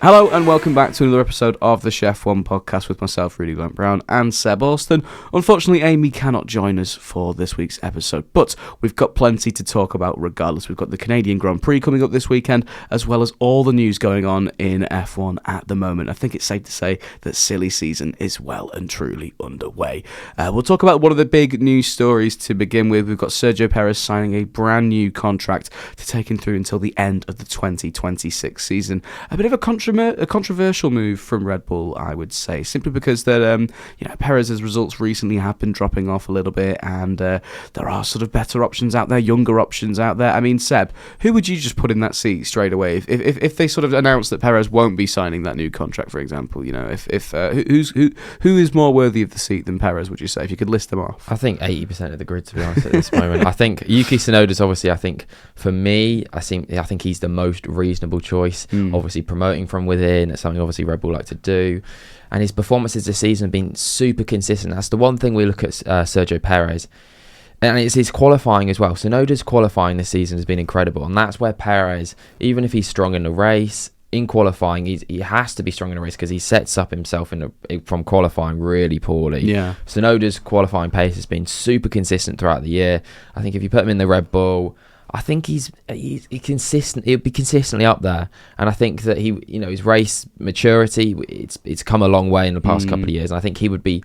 Hello and welcome back to another episode of the ShefF1 Podcast with myself, Rudy Grant Brown, and Seb Alston. Unfortunately, Amy cannot join us for this week's episode, but we've got plenty to talk about regardless. We've got the Canadian Grand Prix coming up this weekend, as well as all the news going on in F1 at the moment. I think it's safe to say that silly season is well and truly underway. We'll talk about one of the big news stories to begin with. We've got Sergio Perez signing a brand new contract to take him through until the end of the 2026 season. A bit of a controversial move from Red Bull, I would say, simply because that Perez's results recently have been dropping off a little bit, and there are sort of better options out there, younger options out there. I mean, Seb, who would you just put in that seat straight away if they sort of announce that Perez won't be signing that new contract, for example? You know, who is more worthy of the seat than Perez? Would you say, if you could list them off? I think 80% of the grid, to be honest, at this moment. I think Yuki Tsunoda's obviously. I think for me, I think he's the most reasonable choice. Obviously, promoting from within, it's something obviously Red Bull like to do, and his performances this season have been super consistent. That's the one thing we look at Sergio Perez, and it's his qualifying as well. Tsunoda's qualifying this season has been incredible, and that's where Perez, even if he's strong in the race, in qualifying he has to be strong in the race because he sets up himself from qualifying really poorly. Tsunoda's qualifying pace has been super consistent throughout the year. I think if you put him in the Red Bull, I think he's consistent. He'll be consistently up there, and I think that his race maturity, it's come a long way in the past couple of years. And I think he would be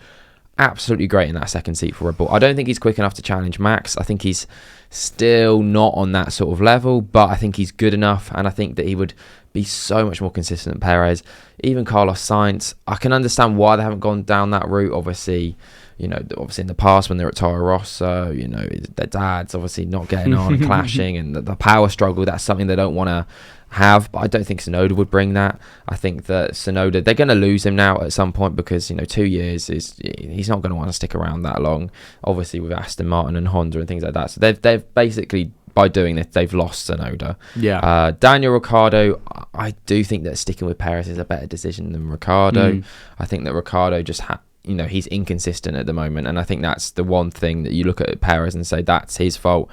absolutely great in that second seat for Red Bull. I don't think he's quick enough to challenge Max. I think he's still not on that sort of level, but I think he's good enough, and I think that he would be so much more consistent than Perez. Even Carlos Sainz, I can understand why they haven't gone down that route. Obviously in the past when they were at Toro Rosso, their dad's obviously not getting on and clashing, and the power struggle, that's something they don't want to have. But I don't think Tsunoda would bring that. I think that Tsunoda, they're going to lose him now at some point because 2 years he's not going to want to stick around that long. Obviously with Aston Martin and Honda and things like that, so they've basically, by doing this, they've lost Tsunoda. Daniel Ricciardo, I do think that sticking with Perez is a better decision than Ricciardo. I think that Ricciardo just he's inconsistent at the moment, and I think that's the one thing that you look at Perez and say that's his fault.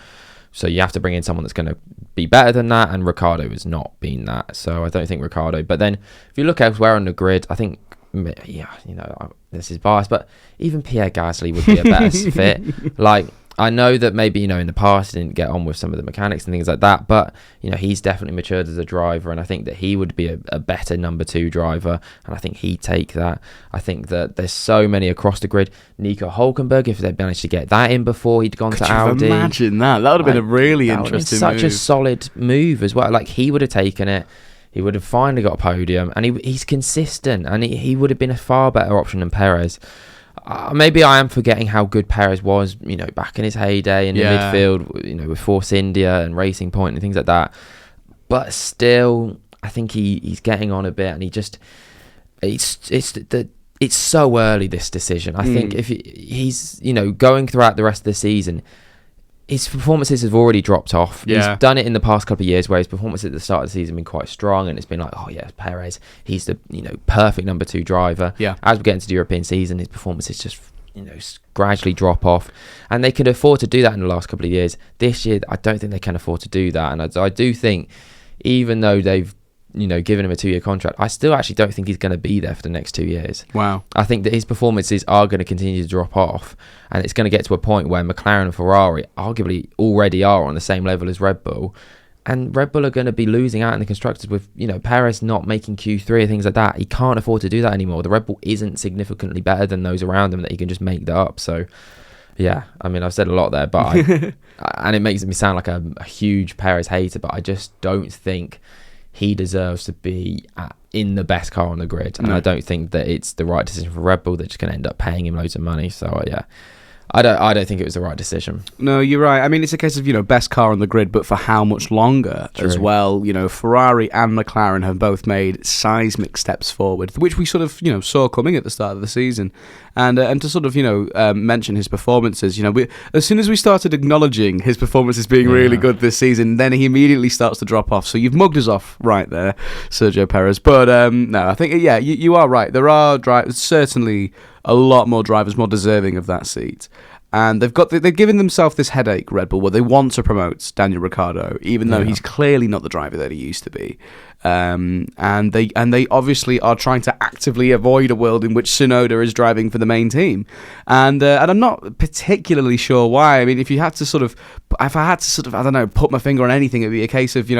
So you have to bring in someone that's going to be better than that, and Ricciardo has not been that. So I don't think Ricciardo. But then if you look elsewhere on the grid, I think, this is biased, but even Pierre Gasly would be a better fit. Like, I know that maybe, in the past he didn't get on with some of the mechanics and things like that, but, he's definitely matured as a driver, and I think that he would be a better number 2 driver, and I think he'd take that. I think that there's so many across the grid. Nico Hulkenburg, if they'd managed to get that in before he'd gone to Audi. Could you imagine that? That would have been a really interesting move. Such a solid move as well. Like, he would have taken it. He would have finally got a podium, and he's consistent, and he would have been a far better option than Perez. Maybe I am forgetting how good Perez was, back in his heyday in the midfield, with Force India and Racing Point and things like that. But still, I think he's getting on a bit, and it's so early, this decision. I think if he's going throughout the rest of the season, his performances have already dropped off. He's done it in the past couple of years where his performances at the start of the season have been quite strong, and it's been like, Perez, he's the perfect number 2 driver. As we get into the European season, his performances just gradually drop off, and they could afford to do that in the last couple of years. This year, I don't think they can afford to do that, and I do think, even though they've given him a 2-year contract, I still actually don't think he's going to be there for the next 2 years. Wow. I think that his performances are going to continue to drop off, and it's going to get to a point where McLaren and Ferrari arguably already are on the same level as Red Bull, and Red Bull are going to be losing out in the constructors with Perez not making Q3 and things like that. He can't afford to do that anymore. The Red Bull isn't significantly better than those around him that he can just make that up. So yeah, I mean, I've said a lot there, but and it makes me sound like a huge Perez hater, but I just don't think he deserves to be in the best car on the grid, and I don't think that it's the right decision for Red Bull. They're just going to end up paying him loads of money. So I don't think it was the right decision. No, you're right. I mean, it's a case of, best car on the grid, but for how much longer as well. Ferrari and McLaren have both made seismic steps forward, which we sort of, saw coming at the start of the season. And to sort of, mention his performances, as soon as we started acknowledging his performances being really good this season, then he immediately starts to drop off. So you've mugged us off right there, Sergio Perez. But no, I think, you are right. There are certainly a lot more drivers more deserving of that seat. And they've given themselves this headache, Red Bull, where they want to promote Daniel Ricciardo, even though he's clearly not the driver that he used to be. and they obviously are trying to actively avoid a world in which Tsunoda is driving for the main team, and I'm not particularly sure why. I mean, if I had to sort of, I don't know, put my finger on anything, it'd be a case of,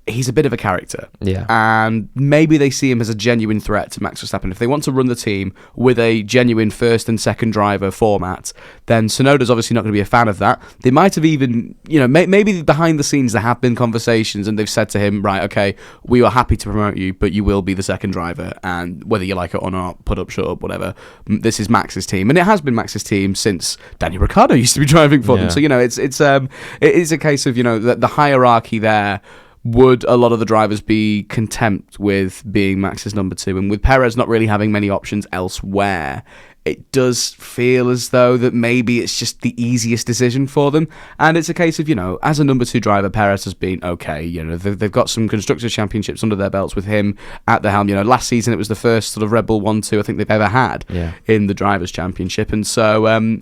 he's a bit of a character. Yeah. And maybe they see him as a genuine threat to Max Verstappen. If they want to run the team with a genuine first and second driver format, then Tsunoda's obviously not going to be a fan of that. They might have even, maybe behind the scenes there have been conversations and they've said to him, right, okay, we are happy to promote you, but you will be the second driver. And whether you like it or not, put up, shut up, whatever, this is Max's team. And it has been Max's team since Daniel Ricciardo used to be driving for them. So, it is a case of, the hierarchy there. Would a lot of the drivers be content with being Max's number 2? And with Perez not really having many options elsewhere, it does feel as though that maybe it's just the easiest decision for them. And it's a case of, as a number 2 driver, Perez has been okay. They've got some Constructors' Championships under their belts with him at the helm. Last season it was the first sort of Red Bull 1-2 I think they've ever had in the Drivers' Championship. And so,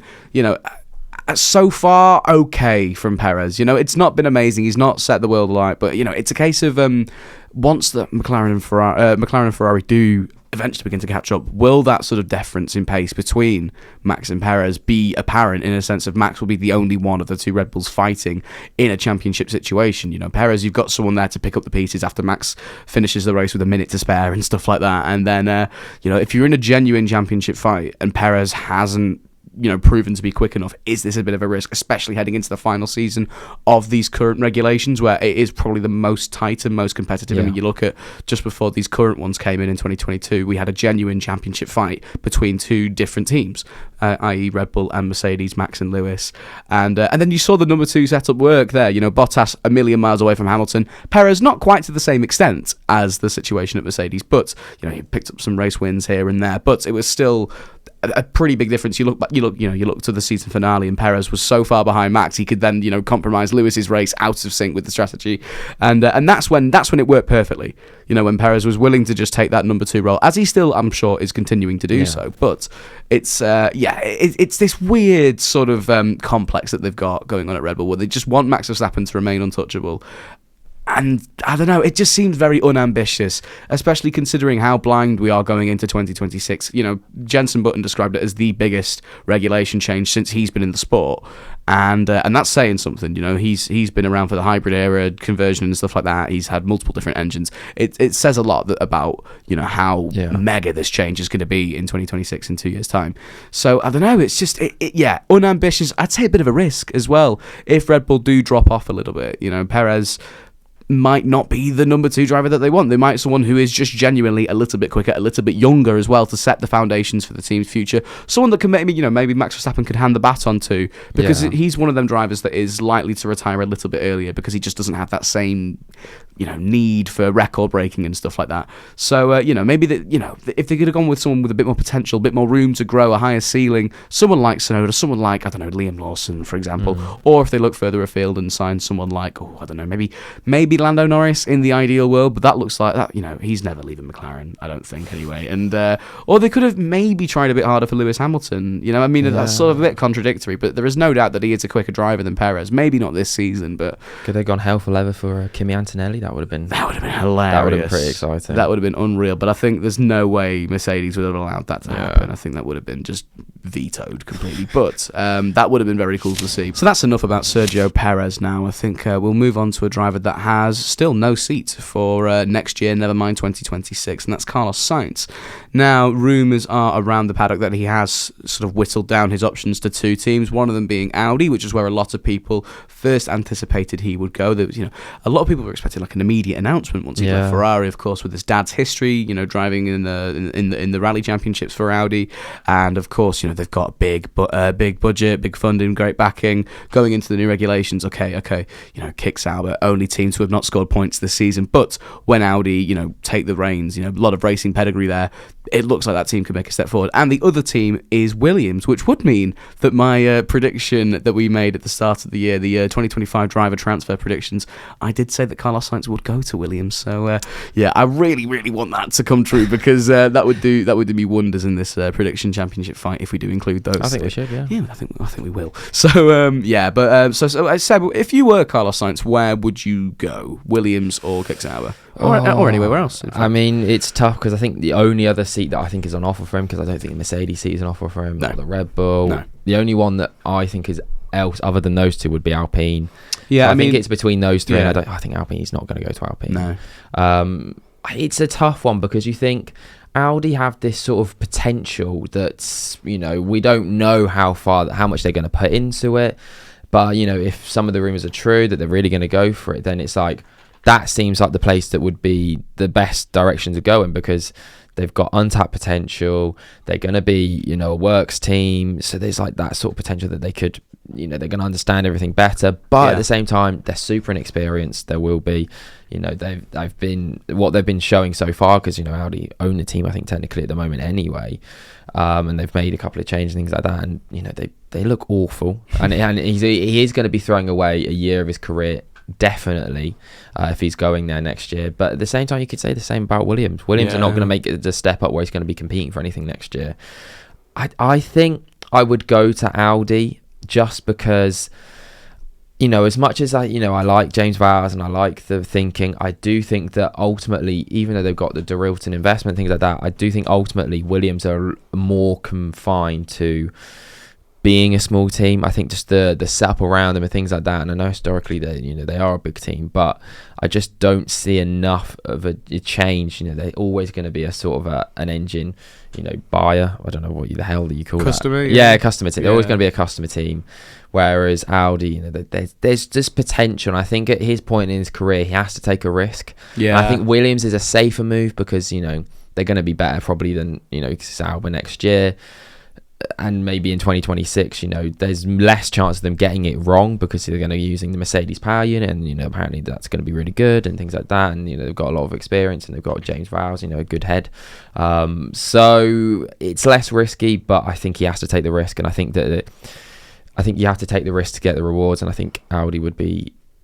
so far, okay from Perez. It's not been amazing. He's not set the world alight, but it's a case of once the McLaren and Ferrari do eventually begin to catch up, will that sort of difference in pace between Max and Perez be apparent in a sense of Max will be the only one of the 2 Red Bulls fighting in a championship situation? Perez, you've got someone there to pick up the pieces after Max finishes the race with a minute to spare and stuff like that. And then, if you're in a genuine championship fight and Perez hasn't proven to be quick enough, is this a bit of a risk, especially heading into the final season of these current regulations where it is probably the most tight and most competitive? I mean, you look at just before these current ones came in 2022, we had a genuine championship fight between 2 different teams, i.e. Red Bull and Mercedes, Max and Lewis, and then you saw the number 2 setup work there. Bottas a million miles away from Hamilton, Perez not quite to the same extent as the situation at Mercedes, but he picked up some race wins here and there, but it was still a pretty big difference. You look to the season finale, and Perez was so far behind Max, he could then compromise Lewis's race out of sync with the strategy, and that's when it worked perfectly. When Perez was willing to just take that number 2 role, as he still, I'm sure, is continuing to do so. But it's it's this weird sort of complex that they've got going on at Red Bull, where they just want Max Verstappen to remain untouchable. And I don't know, it just seems very unambitious, especially considering how blind we are going into 2026. Jenson Button described it as the biggest regulation change since he's been in the sport. And that's saying something. He's been around for the hybrid era, conversion and stuff like that. He's had multiple different engines. It says a lot about how mega this change is going to be in 2026 in 2 years' time. So I don't know. It's just unambitious. I'd say a bit of a risk as well if Red Bull do drop off a little bit. Perez might not be the number 2 driver that they want. They might someone who is just genuinely a little bit quicker, a little bit younger as well, to set the foundations for the team's future. Someone that can maybe Max Verstappen could hand the baton to, because he's one of them drivers that is likely to retire a little bit earlier because he just doesn't have that same need for record breaking and stuff like that. So maybe if they could have gone with someone with a bit more potential, a bit more room to grow, a higher ceiling, someone like Tsunoda, someone like Liam Lawson, for example, or if they look further afield and sign someone like maybe Lando Norris in the ideal world, but that looks like that he's never leaving McLaren, I don't think, anyway. And or they could have maybe tried a bit harder for Lewis Hamilton. That's sort of a bit contradictory, but there is no doubt that he is a quicker driver than Perez. Maybe not this season, but could they have gone hell for leather for Kimi Antonelli? That would have been hilarious. That would have been pretty exciting. That would have been unreal. But I think there's no way Mercedes would have allowed that to happen. I think that would have been just vetoed completely. But that would have been very cool to see. So that's enough about Sergio Perez now. I think we'll move on to a driver that has still no seat for next year, never mind 2026, and that's Carlos Sainz. Now, rumours are around the paddock that he has sort of whittled down his options to 2 teams, one of them being Audi, which is where a lot of people first anticipated he would go. There was, a lot of people were expecting like an immediate announcement once he left Ferrari, of course, with his dad's history, driving in the rally championships for Audi, and of course, they've got big budget, big funding, great backing going into the new regulations. Okay, kick Sauber, only team to have not scored points this season, but when Audi, take the reins, a lot of racing pedigree there, it looks like that team could make a step forward. And the other team is Williams, which would mean that my prediction that we made at the start of the year, the 2025 driver transfer predictions, I did say that Carlos Sainz would go to Williams. So I really, really want that to come true, because that would do me wonders in this prediction championship fight if we do include those. I think we should, yeah. I think we will. So so Seb, if you were Carlos Sainz, where would you go? Renault, Williams, or Sauber, or anywhere else. I mean, it's tough because I think the only other seat that I think is on offer for him, because I don't think the Mercedes seat is on offer for him, or the Red Bull. No. The only one that I think is else other than those two would be Alpine. Yeah, I think it's between those three, and I think Alpine's not going to go to Alpine. No, it's a tough one because you think Audi have this sort of potential that's, we don't know how much they're going to put into it. But, if some of the rumours are true that they're really going to go for it, then it's like, that seems like the place that would be the best direction to go in, because they've got untapped potential. They're going to be, a works team. So there's like that sort of potential that they could, they're going to understand everything better. But at the same time, they're super inexperienced. There will be, they've been showing so far, because, Audi own the team, I think, technically at the moment anyway. And they've made a couple of changes and things like that. And, they look awful. And he is going to be throwing away a year of his career, definitely, if he's going there next year. But at the same time, you could say the same about Williams. Williams are not going to make it the step up where he's going to be competing for anything next year. I think I would go to Audi just because, as much as I like James Vowles and I like the thinking, I do think that ultimately, even though they've got the Dorilton investment, things like that, I do think ultimately Williams are more confined to being a small team. I think just the setup around them and things like that, and I know historically they are a big team, but I just don't see enough of a change. They're always going to be a sort of an engine, buyer. I don't know what the hell you call customer, that. Yeah, customer team. They're always going to be a customer team. Whereas Audi, there's just potential. And I think at his point in his career, he has to take a risk. Yeah, I think Williams is a safer move because they're going to be better probably than Sauber next year. And maybe in 2026, there's less chance of them getting it wrong because they're going to be using the Mercedes power unit, and apparently that's going to be really good and things like that. And they've got a lot of experience, and they've got James Vowles, a good head. So it's less risky, but I think he has to take the risk, and I think you have to take the risk to get the rewards. And I think Audi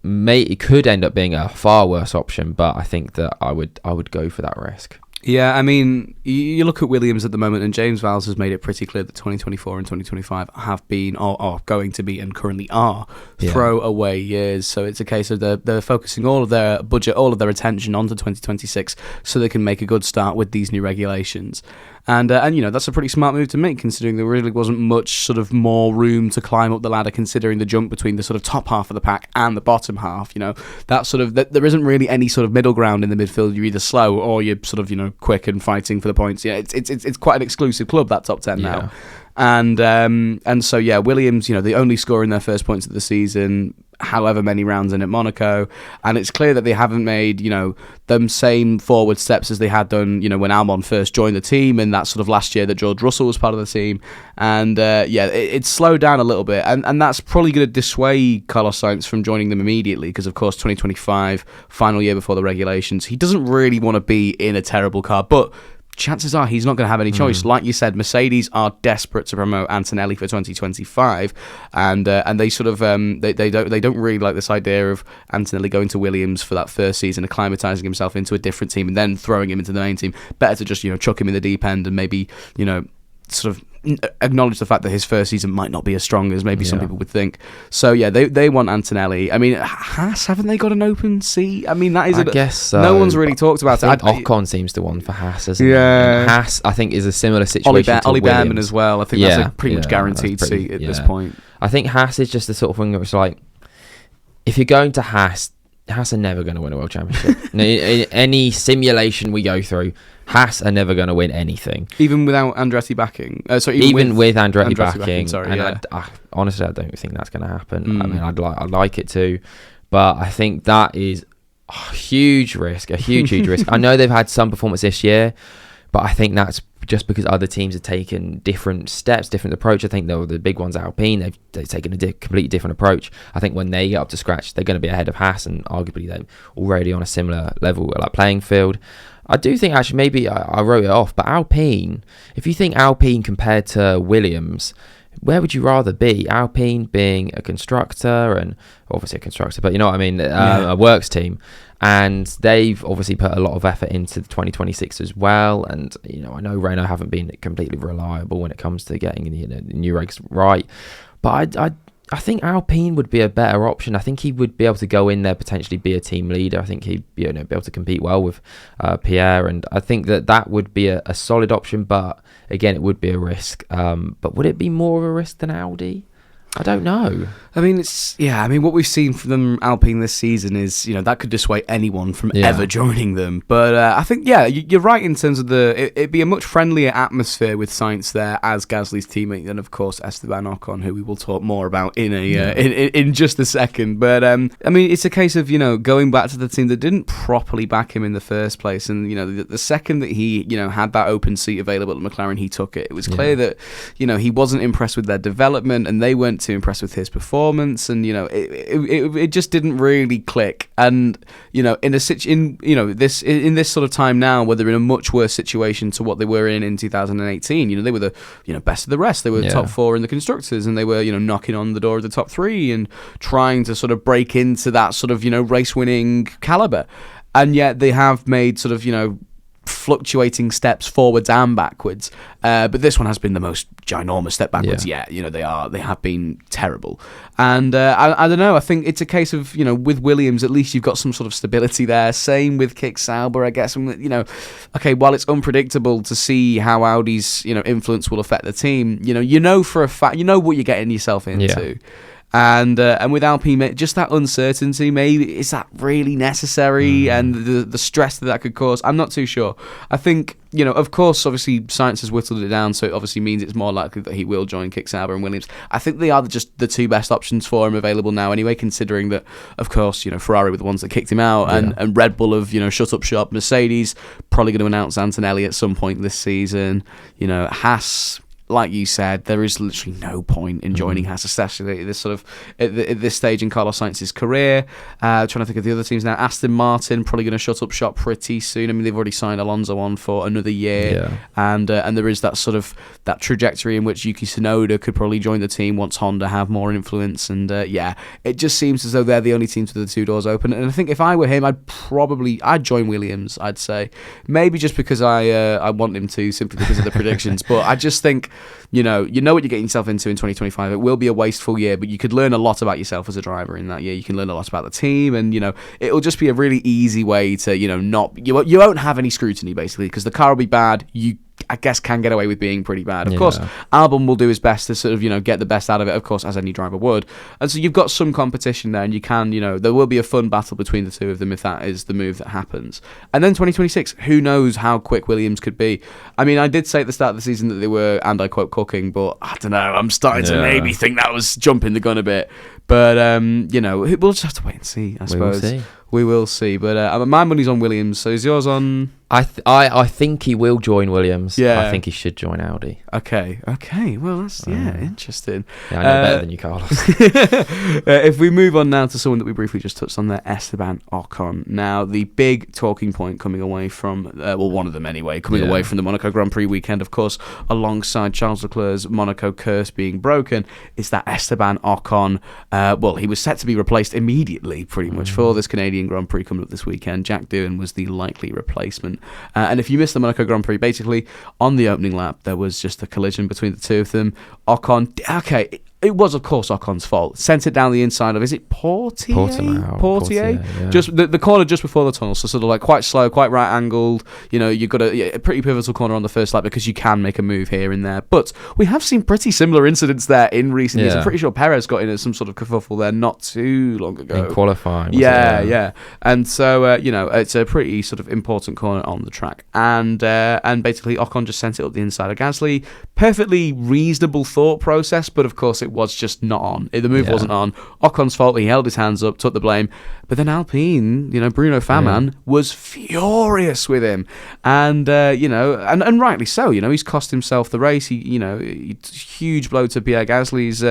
it could end up being a far worse option, but I think that I would go for that risk. Yeah, I mean, you look at Williams at the moment, and James Vowles has made it pretty clear that 2024 and 2025 have been, or are going to be, and currently are, throwaway years. So it's a case of they're focusing all of their budget, all of their attention onto 2026 so they can make a good start with these new regulations. And that's a pretty smart move to make, considering there really wasn't much sort of more room to climb up the ladder, considering the jump between the sort of top half of the pack and the bottom half. That sort of there isn't really any sort of middle ground in the midfield. You're either slow or you're sort of quick and fighting for the points. Yeah, it's quite an exclusive club, that top 10 now. And so Williams, they only score in their first points of the season, however many rounds in at Monaco, and it's clear that they haven't made them same forward steps as they had done when Albon first joined the team, and that sort of last year that George Russell was part of the team. And it's slowed down a little bit, and that's probably going to dissuade Carlos Sainz from joining them immediately, because of course 2025, final year before the regulations, he doesn't really want to be in a terrible car, but chances are he's not going to have any choice. Like you said, Mercedes are desperate to promote Antonelli for 2025, and they sort of they don't really like this idea of Antonelli going to Williams for that first season, acclimatizing himself into a different team, and then throwing him into the main team. Better to just chuck him in the deep end and maybe sort of acknowledge the fact that his first season might not be as strong as maybe some people would think. So they want Antonelli. I mean, Haas, haven't they got an open seat? I mean, that is I guess so. No one's really talked about it. Ocon seems the one for Haas, isn't it? Haas, I think, is a similar situation to Ollie Williams. Behrman as well. I think that's a pretty much guaranteed seat at this point. I think Haas is just the sort of thing that was like, if you're going to Haas are never going to win a world championship. Any simulation we go through, Haas are never going to win anything. Even without Andretti backing? Even with Andretti backing. Sorry, honestly, I don't think that's going to happen. I mean, I'd like it to, but I think that is a huge risk, huge risk. I know they've had some performance this year, but I think that's just because other teams have taken different steps, different approach. I think the big ones, Alpine, they've taken a completely different approach. I think when they get up to scratch, they're going to be ahead of Haas, and arguably they're already on a similar level, like playing field. I do think, actually, maybe I wrote it off, but Alpine, if you think Alpine compared to Williams, where would you rather be? Alpine being a constructor, and obviously a constructor, but you know what I mean, a works team. And they've obviously put a lot of effort into the 2026 as well. And, I know Renault haven't been completely reliable when it comes to getting the new regs right. But I think Alpine would be a better option. I think he would be able to go in there, potentially be a team leader. I think he'd be able to compete well with Pierre, and I think that would be a solid option. But again, it would be a risk. But would it be more of a risk than Audi? I don't know. I mean, what we've seen from them Alpine this season is, that could dissuade anyone from ever joining them. But I think, you're right in terms of it'd be a much friendlier atmosphere with Sainz there as Gasly's teammate than, of course, Esteban Ocon, who we will talk more about in just a second. But, it's a case of, going back to the team that didn't properly back him in the first place. And, the second that he, had that open seat available at McLaren, he took it. It was clear that, he wasn't impressed with their development and they weren't too impressed with his performance, and it just didn't really click. And in this sort of time now, where they're in a much worse situation to what they were in 2018. They were the best of the rest. They were top 4 in the constructors, and they were knocking on the door of the top 3 and trying to sort of break into that sort of race winning caliber. And yet they have made sort of fluctuating steps forwards and backwards, but this one has been the most ginormous step backwards yet. They have been terrible, and I don't know, I think it's a case of with Williams, at least you've got some sort of stability there. Same with Sauber, I guess. Okay, while it's unpredictable to see how Audi's influence will affect the team, for a fact what you're getting yourself into. And with Alpine, just that uncertainty, maybe, is that really necessary? And the stress that could cause, I'm not too sure. I think, of course, obviously, science has whittled it down, so it obviously means it's more likely that he will join Sauber and Williams. I think they are just the two best options for him available now anyway, considering that, of course, Ferrari were the ones that kicked him out, and Red Bull have, shut up shop. Mercedes, probably going to announce Antonelli at some point this season. Haas, like you said, there is literally no point in joining Haas, especially at this stage in Carlos Sainz's career. Trying to think of the other teams now. Aston Martin probably going to shut up shop pretty soon. I mean, they've already signed Alonso on for another year, and there is that sort of that trajectory in which Yuki Tsunoda could probably join the team once Honda have more influence. And it just seems as though they're the only teams with the two doors open. And I think if I were him, I'd join Williams. I'd say maybe just because I want him to, simply because of the predictions. But I just think. You know what you're getting yourself into in 2025. It will be a wasteful year, but you could learn a lot about yourself as a driver in that year. You can learn a lot about the team, and it'll just be a really easy way to you won't have any scrutiny basically, because the car will be bad. You, I guess, can get away with being pretty bad. Of course, Albon will do his best to sort of, get the best out of it, of course, as any driver would. And so you've got some competition there, and you can, there will be a fun battle between the two of them if that is the move that happens. And then 2026, who knows how quick Williams could be. I mean, I did say at the start of the season that they were, and I quote, cooking, but I don't know, I'm starting to maybe think that was jumping the gun a bit. But, we'll just have to wait and see, I suppose. We will see. But my money's on Williams, so is yours on... I think he will join Williams. Yeah. I think he should join Audi. Okay. Well, that's interesting. Yeah, I know better than you, Carlos. If we move on now to someone that we briefly just touched on there, Esteban Ocon. Now, the big talking point coming away from, one of them anyway, away from the Monaco Grand Prix weekend, of course, alongside Charles Leclerc's Monaco curse being broken, is that Esteban Ocon, he was set to be replaced immediately, pretty much, for this Canadian Grand Prix coming up this weekend. Jack Doohan was the likely replacement. And if you missed the Monaco Grand Prix, basically, on the opening lap, there was just a collision between the two of them. Ocon, it was, of course, Ocon's fault. Sent it down the inside of, is it Portier? Yeah. Just the corner just before the tunnel, so sort of like quite slow, quite right angled. You've got a pretty pivotal corner on the first lap because you can make a move here and there. But we have seen pretty similar incidents there in recent years. I'm pretty sure Perez got in some sort of kerfuffle there not too long ago. In qualifying. Yeah. And so, it's a pretty sort of important corner on the track. And basically, Ocon just sent it up the inside of Gasly. Perfectly reasonable thought process, but of course, it was just not on. The move wasn't on. Ocon's fault. He held his hands up, took the blame. But then Alpine, Bruno Faman was furious with him, and and rightly so. He's cost himself the race. Huge blow to Pierre Gasly's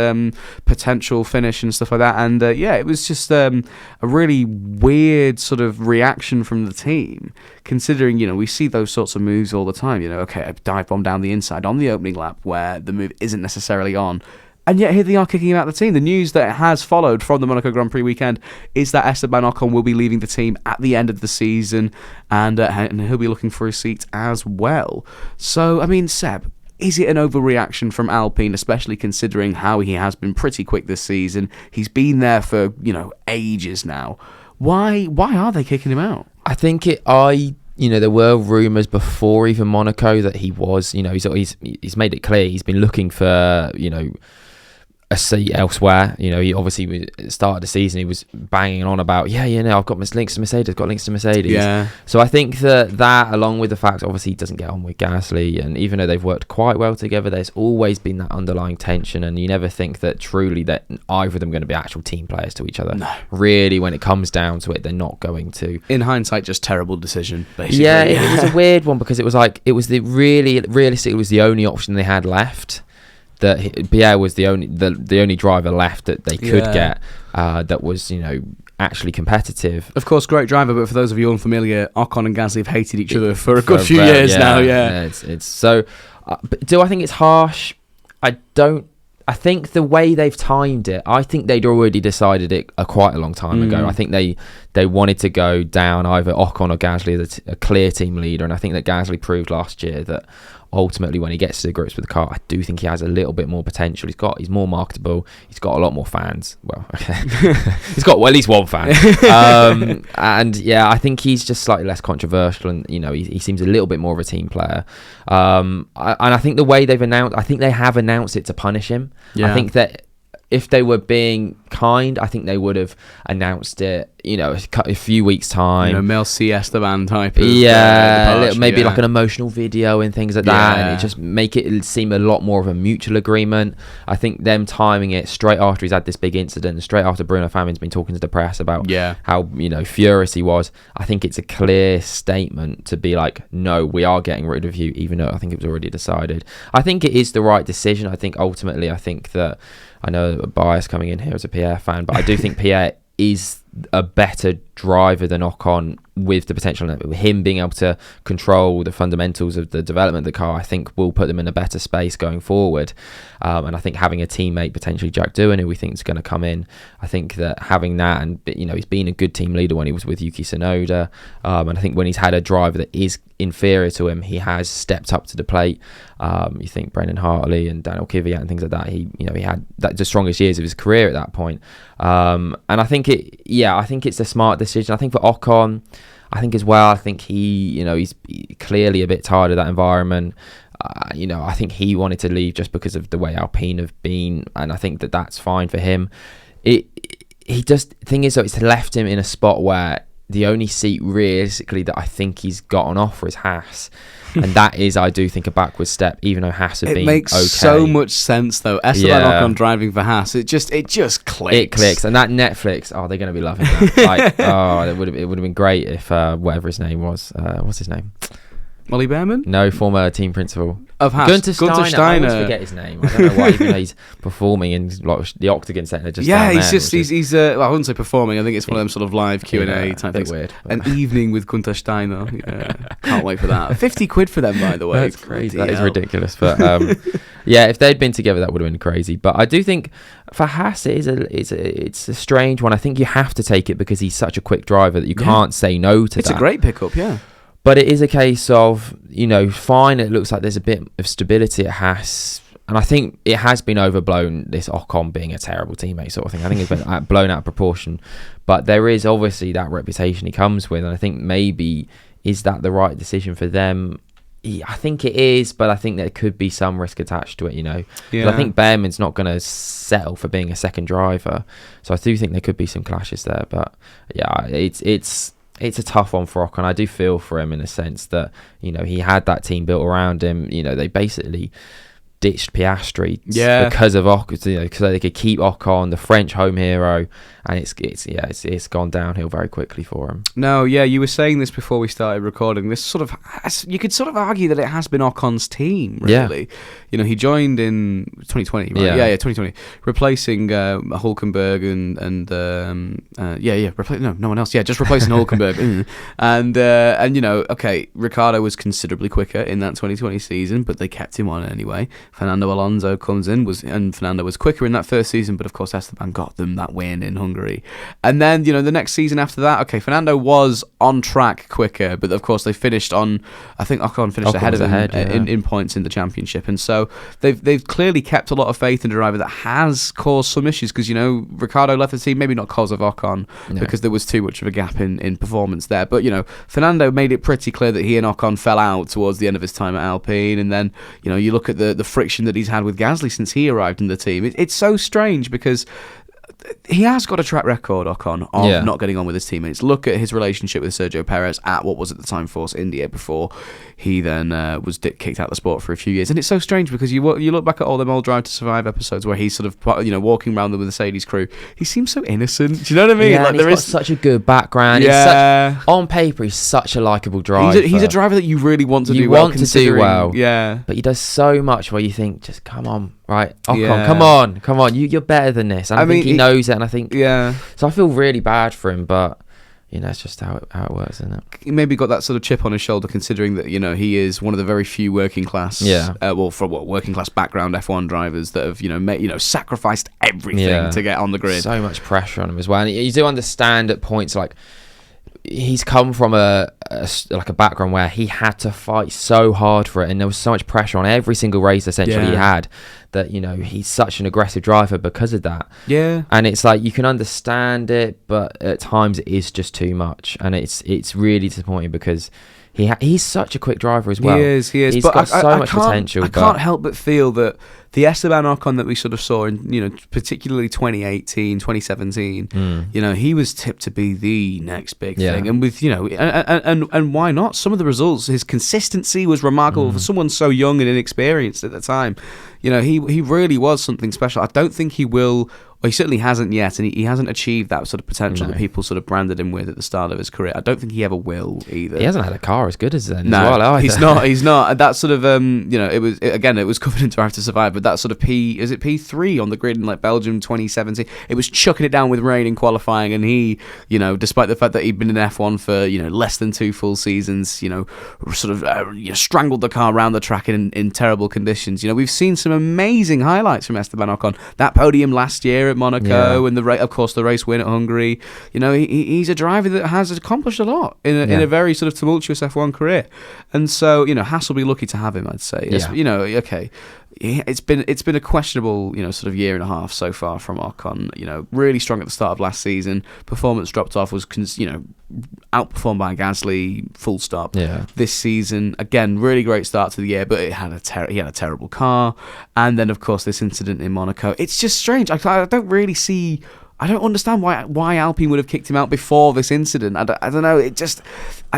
potential finish and stuff like that. And it was just a really weird sort of reaction from the team, considering we see those sorts of moves all the time. A dive bomb down the inside on the opening lap where the move isn't necessarily on. And yet here they are kicking him out of the team. The news that has followed from the Monaco Grand Prix weekend is that Esteban Ocon will be leaving the team at the end of the season, and he'll be looking for a seat as well. So, I mean, Seb, Is it an overreaction from Alpine, especially considering how he has been pretty quick this season? He's been there for, ages now. Why are they kicking him out? I think there were rumours before even Monaco that he was, he's made it clear he's been looking for, a seat elsewhere. He obviously started the season, he was banging on about I've got links to Mercedes. Yeah. So I think that along with the fact obviously he doesn't get on with Gasly, and even though they've worked quite well together, there's always been that underlying tension, and you never think that truly that either of them are going to be actual team players to each other. No. Really, when it comes down to it, they're not going to. In hindsight, just terrible decision, basically. Yeah, it was a weird one, because it was realistically it was the only option they had left. That Pierre was the only driver left that they could get that was actually competitive. Of course, great driver, but for those of you unfamiliar, Ocon and Gasly have hated each other for a good few years now. Yeah, it's so. But do I think it's harsh? I don't. I think the way they've timed it, I think they'd already decided it quite a long time ago. I think they wanted to go down either Ocon or Gasly as a clear team leader, and I think that Gasly proved last year that ultimately when he gets to the grips with the car, I do think he has a little bit more potential. He's more marketable. He's got a lot more fans. Well, he's got at least one fan. And yeah, I think he's just slightly less controversial, and he seems a little bit more of a team player. And I think the way they've announced, I think they have announced it to punish him. Yeah. I think that if they were being kind, I think they would have announced it, a few weeks' time. Mel C. Esteban type of maybe like an emotional video and things like that, and it just make it seem a lot more of a mutual agreement. I think them timing it straight after he's had this big incident, straight after Bruno Famin's been talking to the press about how furious he was. I think it's a clear statement to be like, no, we are getting rid of you, even though I think it was already decided. I think it is the right decision. I think ultimately, that I know a bias coming in here as a Pierre fan, but I do think Pierre is a better driver than Ocon, with the potential of him being able to control the fundamentals of the development of the car. I think will put them in a better space going forward. And I think having a teammate, potentially Jack Doohan, who we think is going to come in, I think that having that, and he's been a good team leader when he was with Yuki Tsunoda, and I think when he's had a driver that is inferior to him, he has stepped up to the plate. You think Brendan Hartley and Daniel Kvyat and things like that, he had the strongest years of his career at that point. And I think it's a smart decision. I think for Ocon, I think as well, I think he's clearly a bit tired of that environment. I think he wanted to leave just because of the way Alpine have been, and I think that that's fine for him. Thing is though, it's left him in a spot where the only seat realistically that I think he's got on offer is Haas. And that is, I do think, a backward step, even though Haas have been okay. It makes so much sense, though. Esteban Ocon driving for Haas, it just clicks. It clicks. And that Netflix, they're going to be loving that. It would have been great if, whatever his name was, what's his name? Ollie Behrman? No, former team principal of Haas. Gunther Steiner. I always forget his name. I don't know why, even though he's performing in the Octagon Centre. He's well, I wouldn't say performing. I think it's one of them sort of live Q&A type things. Weird. An evening with Gunther Steiner. Can't wait for that. 50 quid for them, by the way. That's crazy. That is ridiculous. But if they'd been together, that would have been crazy. But I do think for Haas, it's a strange one. I think you have to take it because he's such a quick driver that you can't say no to that. It's a great pickup, yeah. But it is a case of, fine, it looks like there's a bit of stability at Haas. And I think it has been overblown, this Ocon being a terrible teammate sort of thing. I think it's been blown out of proportion. But there is obviously that reputation he comes with. And I think maybe, is that the right decision for them? I think it is, but I think there could be some risk attached to it, Yeah. I think Behrman's not going to settle for being a second driver. So I do think there could be some clashes there. But yeah, it's a tough one for Ocon. I do feel for him in a sense that, he had that team built around him. They basically ditched Piastri because of Ocon, because they could keep Ocon, the French home hero, and it's gone downhill very quickly for him. No, yeah, you were saying this before we started recording. This you could sort of argue that it has been Ocon's team, really. Yeah. He joined in 2020, right? Yeah, 2020, replacing Hulkenberg and no one else. Yeah, just replacing Hulkenberg. And Ricciardo was considerably quicker in that 2020 season, but they kept him on anyway. Fernando Alonso comes in, and Fernando was quicker in that first season, but of course Esteban got them that win in Hungary. And then, the next season after that, okay, Fernando was on track quicker, but of course they finished on, I think Ocon finished ahead of him in points in the championship. And so they've clearly kept a lot of faith in a driver that has caused some issues, because, Ricciardo left the team, maybe not because of Ocon, because there was too much of a gap in performance there. But, Fernando made it pretty clear that he and Ocon fell out towards the end of his time at Alpine. And then, you look at the friction that he's had with Gasly since he arrived in the team. It's so strange, because he has got a track record, Ocon, of not getting on with his teammates. Look at his relationship with Sergio Perez at what was at the time Force India, before he then was kicked out of the sport for a few years. And it's so strange, because you look back at all them old Drive to Survive episodes where he's sort of walking around the Mercedes crew. He seems so innocent. Do you know what I mean? Yeah, like, he's got such a good background. Yeah. On paper, he's such a likeable driver. He's a driver that you really want to do well. Yeah. But he does so much where you think, just come on. Right, Ocon, come on, you're better than this. And I think he knows it, and I think so I feel really bad for him, but it's just how it works, isn't it? He maybe got that sort of chip on his shoulder, considering that he is one of the very few working class, working class background F1 drivers that have sacrificed everything to get on the grid. So much pressure on him as well, and you do understand at points like, he's come from a background where he had to fight so hard for it, and there was so much pressure on every single race essentially he had, that he's such an aggressive driver because of that. And it's like, you can understand it, but at times it is just too much, and it's really disappointing, because he's such a quick driver as well. He is. He's but got so much potential. I can't help but feel that the Esteban Ocon that we sort of saw in, particularly 2018, 2017, he was tipped to be the next big thing. And with, and why not? Some of the results, his consistency was remarkable for someone so young and inexperienced at the time. He really was something special. I don't think he will. Well, he certainly hasn't yet, and he hasn't achieved that sort of potential that people sort of branded him with at the start of his career. I don't think he ever will either. He hasn't had a car as good as then. No, as well, either. He's not. That sort of, it was covered in Drive to Survive, but that sort of P3 on the grid in like Belgium 2017, it was chucking it down with rain in qualifying, and he, despite the fact that he'd been in F1 for, less than 2 full seasons, sort of strangled the car around the track in terrible conditions. We've seen some amazing highlights from Esteban Ocon. That podium last year at Monaco, and of course the race win at Hungary. He's a driver that has accomplished a lot in a very sort of tumultuous F1 career, and so Haas will be lucky to have him, I'd say. It's been a questionable sort of year and a half so far from Ocon. Really strong at the start of last season, performance dropped off, was outperformed by Gasly, full stop. This season, again, really great start to the year, but he had a terrible car, and then of course this incident in Monaco. It's just strange. I don't understand why Alpine would have kicked him out before this incident. I don't know.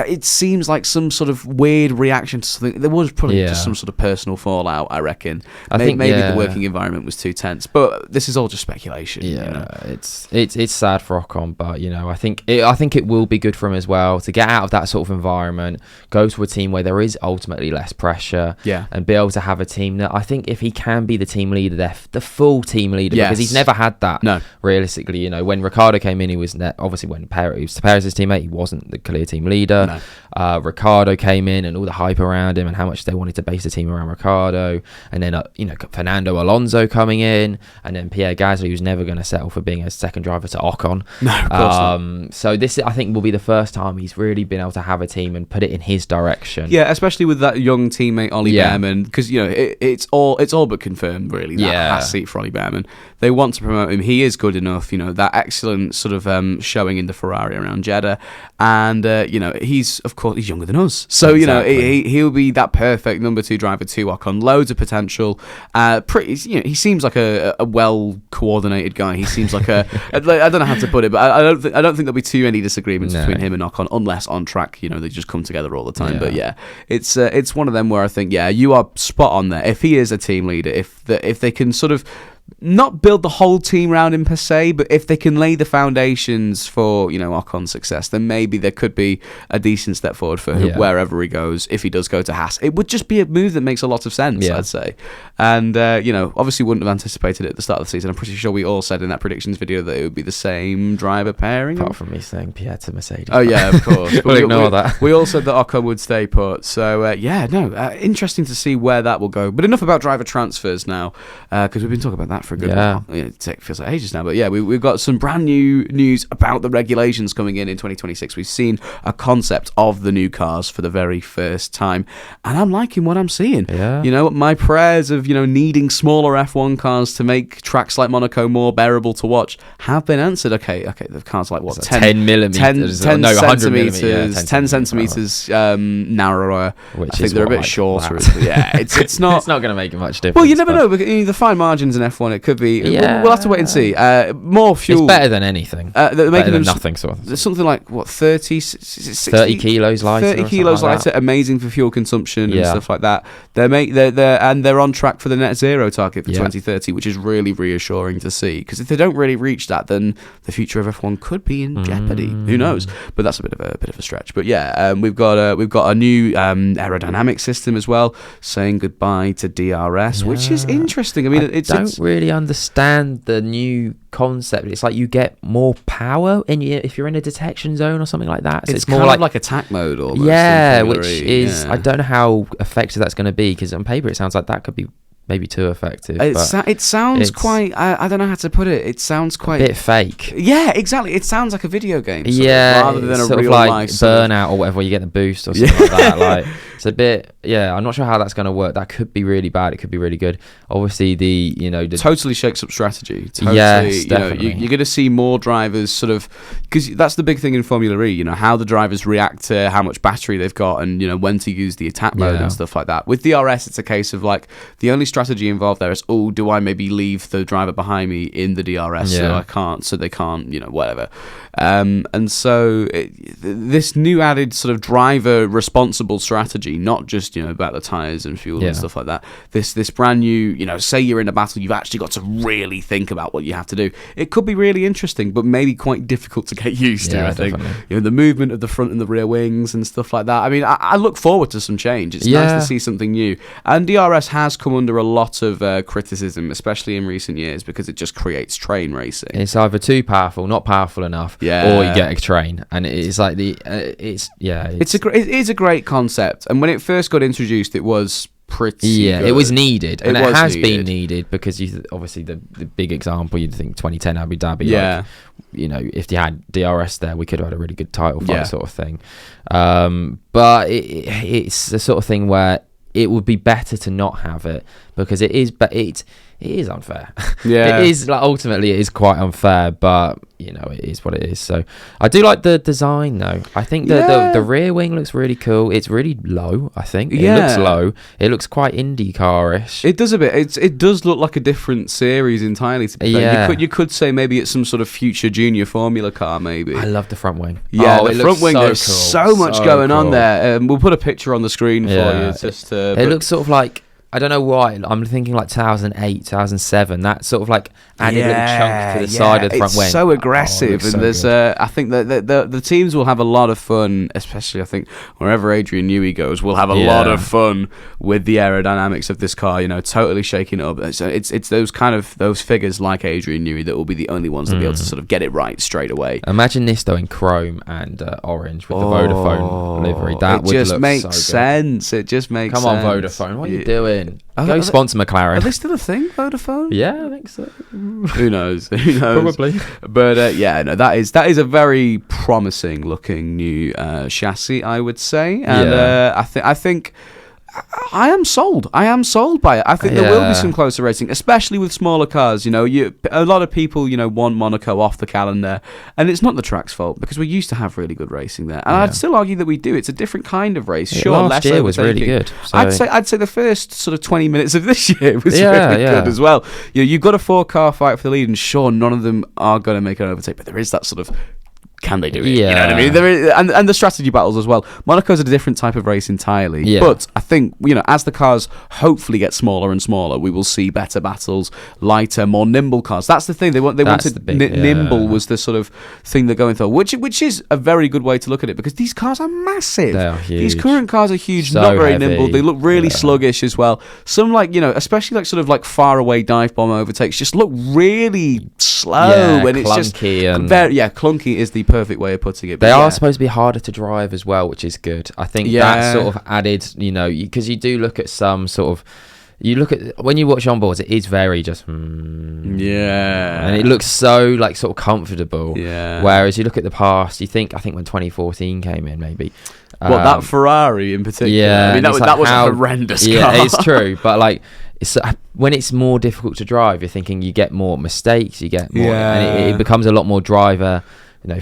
It seems like some sort of weird reaction to something. There was probably just some sort of personal fallout, I reckon. I think maybe the working environment was too tense. But this is all just speculation. It's sad for Ocon, but I think it will be good for him as well to get out of that sort of environment, go to a team where there is ultimately less pressure, and be able to have a team that, I think, if he can be the team leader, the full team leader, because he's never had that. No, realistically. When Ricciardo came in, he was obviously, when Perez's teammate, he wasn't the clear team leader. No. Ricciardo came in, and all the hype around him, and how much they wanted to base the team around Ricciardo, and then Fernando Alonso coming in, and then Pierre Gasly, who's never going to settle for being a second driver to Ocon. No, of course not. So this, I think, will be the first time he's really been able to have a team and put it in his direction. Yeah, especially with that young teammate Ollie Behrman, because it's all but confirmed really that Haas seat for Ollie Behrman. They want to promote him. He is good enough. That excellent sort of showing in the Ferrari around Jeddah, and he's younger than us, so he'll be that perfect number 2 driver to Ocon. Loads of potential. He seems like a well coordinated guy. He seems like I don't know how to put it, but I don't think there'll be too many disagreements between him and Ocon, unless on track they just come together all the time. But it's one of them where I think you are spot on there. If he is a team leader, if they can sort of not build the whole team around him per se, but if they can lay the foundations for, Ocon's success, then maybe there could be a decent step forward for wherever he goes. If he does go to Haas, it would just be a move that makes a lot of sense, I'd say. And obviously wouldn't have anticipated it at the start of the season. I'm pretty sure we all said in that predictions video that it would be the same driver pairing. Apart from me saying Pierre to Mercedes. Oh yeah, of course. We'll ignore that. We all said that Ocon would stay put. So interesting to see where that will go. But enough about driver transfers now, because we've been talking about that for a good while. It feels like ages now, but we've got some brand new news about the regulations coming in 2026. We've seen a concept of the new cars for the very first time, and I'm liking what I'm seeing. My prayers of needing smaller F1 cars to make tracks like Monaco more bearable to watch have been answered. Okay, the cars like what, 10 millimeters, 10 centimeters, 10 centimeters narrower. Which I think they're a bit shorter. It's not. It's not going to make much difference. Well, you never know. Because the fine margins in F1, it could be. We'll have to wait and see. More fuel. It's better than anything. They're making them nothing. Sort of. There's something like what 30 kilos lighter. 30 kilos lighter. Amazing for fuel consumption and stuff like that. They're on track for the net zero target for 2030, which is really reassuring to see. Because if they don't really reach that, then the future of F1 could be in jeopardy. Who knows? But that's a bit of a stretch. But we've got a new aerodynamic system as well, saying goodbye to DRS, which is interesting. I mean, I don't really understand the new concept. It's like you get more power if you're in a detection zone or something like that. So it's more like attack mode almost. Which is I don't know how effective that's going to be, because on paper it sounds like that could be maybe too effective. It sounds quite. I don't know how to put it. It sounds quite a bit fake. Yeah, exactly. It sounds like a video game. Rather than a sort real of like life Burnout or whatever, where you get the boost or something like that. Like it's a bit. I'm not sure how that's going to work. That could be really bad. It could be really good. Obviously, the totally shakes up strategy. Totally, yes, definitely. You're going to see more drivers sort of, because that's the big thing in Formula E. How the drivers react to how much battery they've got, and when to use the attack mode and stuff like that. With DRS, it's a case of like the only strategy involved there is, do I maybe leave the driver behind me in the DRS so they can't, whatever. And so this new added sort of driver responsible strategy, not just about the tires and fuel and stuff like that. This brand new, say you're in a battle, you've actually got to really think about what you have to do. It could be really interesting, but maybe quite difficult to get used to. I think the movement of the front and the rear wings and stuff like that. I mean, I look forward to some change. It's nice to see something new. And DRS has come under a lot of criticism, especially in recent years, because it just creates train racing. It's either too powerful, not powerful enough, or you get a train, and it's like it is a great concept. And when it first got introduced, it was pretty good. It was needed, and it has been needed, because obviously the big example, you'd think 2010 Abu Dhabi, if you had DRS there, we could have had a really good title fight sort of thing. But it's the sort of thing where it would be better to not have it, because it is unfair. It is, like, ultimately it is quite unfair, but it is what it is. So I do like the design though. I think the rear wing looks really cool. It's really low. I think it looks low. It looks quite IndyCar-ish. It does a bit. It does look like a different series entirely. To be fair. You could say maybe it's some sort of future junior Formula car. Maybe. I love the front wing. Yeah, the front wing. There's so much going on there. We'll put a picture on the screen for you. It looks sort of like, I don't know why, I'm thinking like 2008, 2007, that sort of like added little chunk to the side of the front wing. It's so aggressive, and there's I think that the teams will have a lot of fun, especially I think wherever Adrian Newey goes, we'll have a lot of fun with the aerodynamics of this car, totally shaking it up. So it's those figures like Adrian Newey that will be the only ones that will be able to sort of get it right straight away. Imagine this though in chrome and orange with the Vodafone livery. That would just look makes so sense. It just makes sense. Come on, Vodafone, what are you doing? Go sponsor McLaren. Are they still a thing, Vodafone? Yeah, I think so. Who knows? Probably. But that is a very promising looking new chassis, I would say. And I think I am sold. I am sold by it. I think there will be some closer racing, especially with smaller cars. A lot of people, want Monaco off the calendar, and it's not the track's fault, because we used to have really good racing there, and I'd still argue that we do. It's a different kind of race. Sure, last year was really good. So. I'd say the first sort of 20 minutes of this year was really good as well. You've got a 4-car fight for the lead, and sure, none of them are going to make an overtake, but there is that sort of can they do it? Yeah. You know what I mean? There is, and the strategy battles as well. Monaco's a different type of race entirely. Yeah. But I think, as the cars hopefully get smaller and smaller, we will see better battles, lighter, more nimble cars. That's the thing. They wanted nimble was the sort of thing they're going for, which is a very good way to look at it, because these cars are massive. They are huge. These current cars are huge, So not very heavy. nimble. They look really sluggish as well. Some especially sort of far away dive bomb overtakes just look really slow, and it's just clunky is the perfect way of putting it. They are supposed to be harder to drive as well, which is good. I think that sort of added, because you do look at some sort of, when you watch onboards, it is very just and it looks so sort of comfortable. Whereas you look at the past, I think when 2014 came in, maybe. That Ferrari in particular. Yeah, I mean that was a horrendous car. Yeah, it's true, but when it's more difficult to drive, you're thinking you get more mistakes, you get more, and it becomes a lot more driver,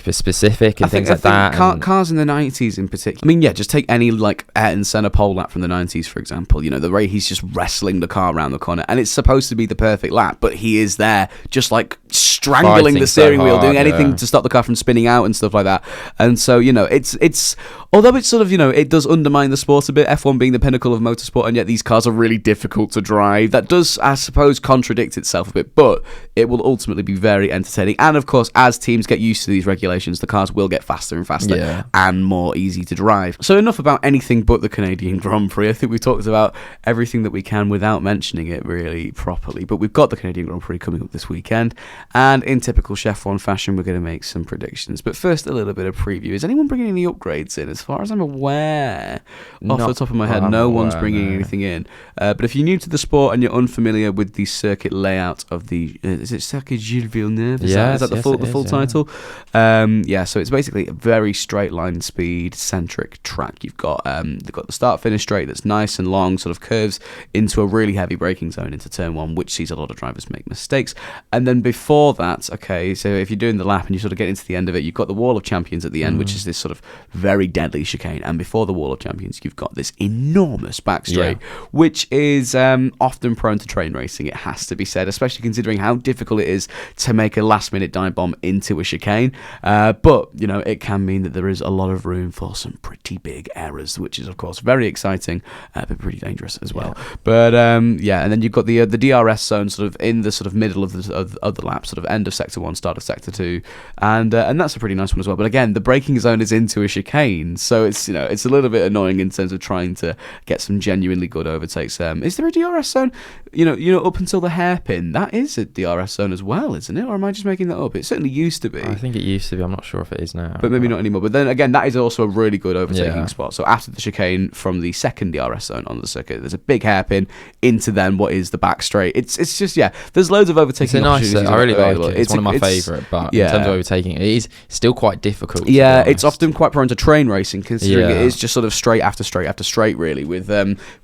for specific and things like that. Cars in the 90s in particular. I mean, just take any Ayrton Senna pole lap from the 90s, for example. The way he's just wrestling the car around the corner, and it's supposed to be the perfect lap, but he is there just strangling Fighting the steering wheel, doing hard, anything to stop the car from spinning out and stuff like that. And so, it's although it's sort of, it does undermine the sport a bit, F1 being the pinnacle of motorsport, and yet these cars are really difficult to drive. That does, I suppose, contradict itself a bit, but it will ultimately be very entertaining. And of course, as teams get used to these regulations, the cars will get faster and faster and more easy to drive. So enough about anything but the Canadian Grand Prix. I think we've talked about everything that we can without mentioning it really properly, but we've got the Canadian Grand Prix coming up this weekend, and in typical ShefF1 fashion, we're going to make some predictions. But first, a little bit of preview. Is anyone bringing any upgrades in? As far as I'm aware, off the top of my head, no one's bringing anything in. But if you're new to the sport and you're unfamiliar with the circuit layout of the, is it Circuit Gilles Villeneuve? Is that the full title? So it's basically a very straight line speed centric track. You've got they've got the start finish straight that's nice and long, sort of curves into a really heavy braking zone into turn one, which sees a lot of drivers make mistakes. And then before that, so if you're doing the lap and you sort of get into the end of it, you've got the Wall of Champions at the end, which is this sort of very deadly chicane. And before the Wall of Champions, you've got this enormous back straight, which is often prone to train racing, it has to be said, especially considering how difficult it is to make a last minute dive bomb into a chicane. But it can mean that there is a lot of room for some pretty big errors, which is of course very exciting, but pretty dangerous as well. But and then you've got the DRS zone sort of in the sort of middle of the lap, sort of end of sector 1, start of sector 2, and that's a pretty nice one as well. But again, the braking zone is into a chicane, so it's it's a little bit annoying in terms of trying to get some genuinely good overtakes. Is there a DRS zone? Up until the hairpin, that is a DRS zone as well, isn't it? Or am I just making that up? It certainly used to be. I think it used to be. I'm not sure if it is now, but maybe not anymore. But then again, that is also a really good overtaking spot. So after the chicane from the second DRS zone on the circuit, there's a big hairpin into then what is the back straight. It's just there's loads of overtaking opportunities. I really like it. It's one of my favourite, but in terms of overtaking, it is still quite difficult. Yeah, it's often quite prone to train racing, considering it is just sort of straight after straight after straight, really, with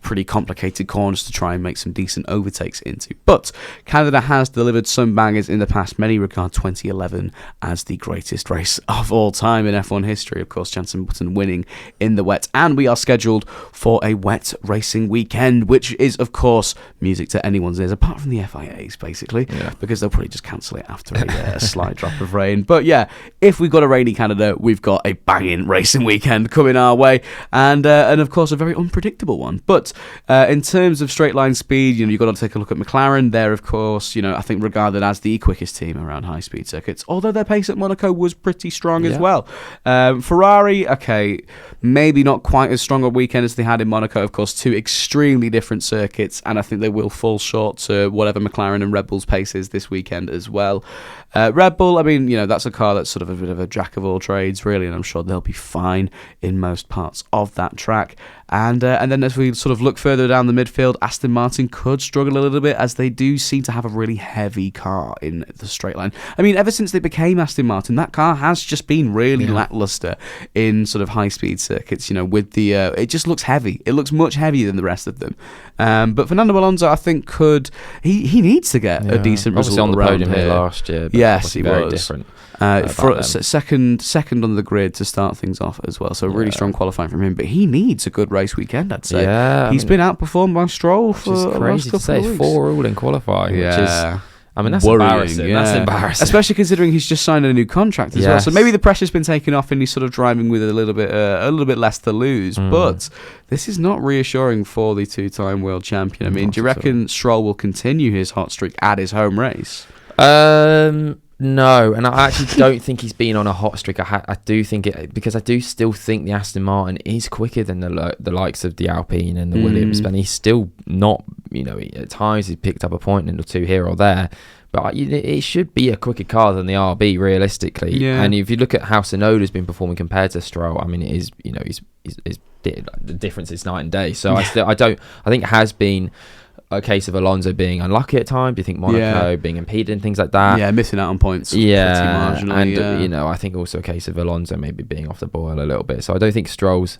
pretty complicated corners to try and make some decent overtakes into. But Canada has delivered some bangers in the past. Many regard 2011 as the greatest race of all time in F1 history. Of course, Jenson Button winning in the wet, and we are scheduled for a wet racing weekend, which is, of course, music to anyone's ears, apart from the FIA's, basically, because they'll probably just cancel it after a slight drop of rain. But if we've got a rainy Canada, we've got a banging racing weekend coming our way, and of course a very unpredictable one. But in terms of straight line speed, you've got to take a look at McLaren. They're, of course, I think regarded as the quickest team around high speed circuits, although their pace at Monaco was pretty strong as well. Ferrari, maybe not quite as strong a weekend as they had in Monaco. Of course, two extremely different circuits, and I think they will fall short to whatever McLaren and Red Bull's pace is this weekend as well. Red Bull, I mean, that's a car that's sort of a bit of a jack of all trades, really, and I'm sure they'll be fine in most parts of that track. And then as we sort of look further down the midfield, Aston Martin could struggle a little bit, as they do seem to have a really heavy car in the straight line. I mean, ever since they became Aston Martin, that car has just been really lackluster in sort of high-speed circuits, with the... it just looks heavy. It looks much heavier than the rest of them. But Fernando Alonso, I think, could... He needs to get a decent result on the around podium here last year. But yes, he very was. Different. Second on the grid to start things off as well, so really strong qualifying from him. But he needs a good race weekend, I'd say. He's been outperformed by Stroll for which is crazy to say. 4 all in qualifying, which is I mean, that's worrying. embarrassing. Yeah. That's embarrassing. Especially considering he's just signed a new contract as well. So maybe the pressure's been taken off and he's sort of driving with a little bit less to lose. But this is not reassuring for the two-time world champion. I mean, do you reckon Stroll will continue his hot streak at his home race? No, and I actually don't think he's been on a hot streak. I do think it, because I do still think the Aston Martin is quicker than the likes of the Alpine and the Williams, but he's still not, at times he's picked up a point or two here or there, but it should be a quicker car than the RB realistically. Yeah. And if you look at how Tsunoda's been performing compared to Stroll, I mean, it is, the difference is night and day. So I think it has been a case of Alonso being unlucky at times. Do you think Monaco being impeded and things like that? Yeah, missing out on points. Yeah, pretty marginally, and I think also a case of Alonso maybe being off the boil a little bit. So I don't think Stroll's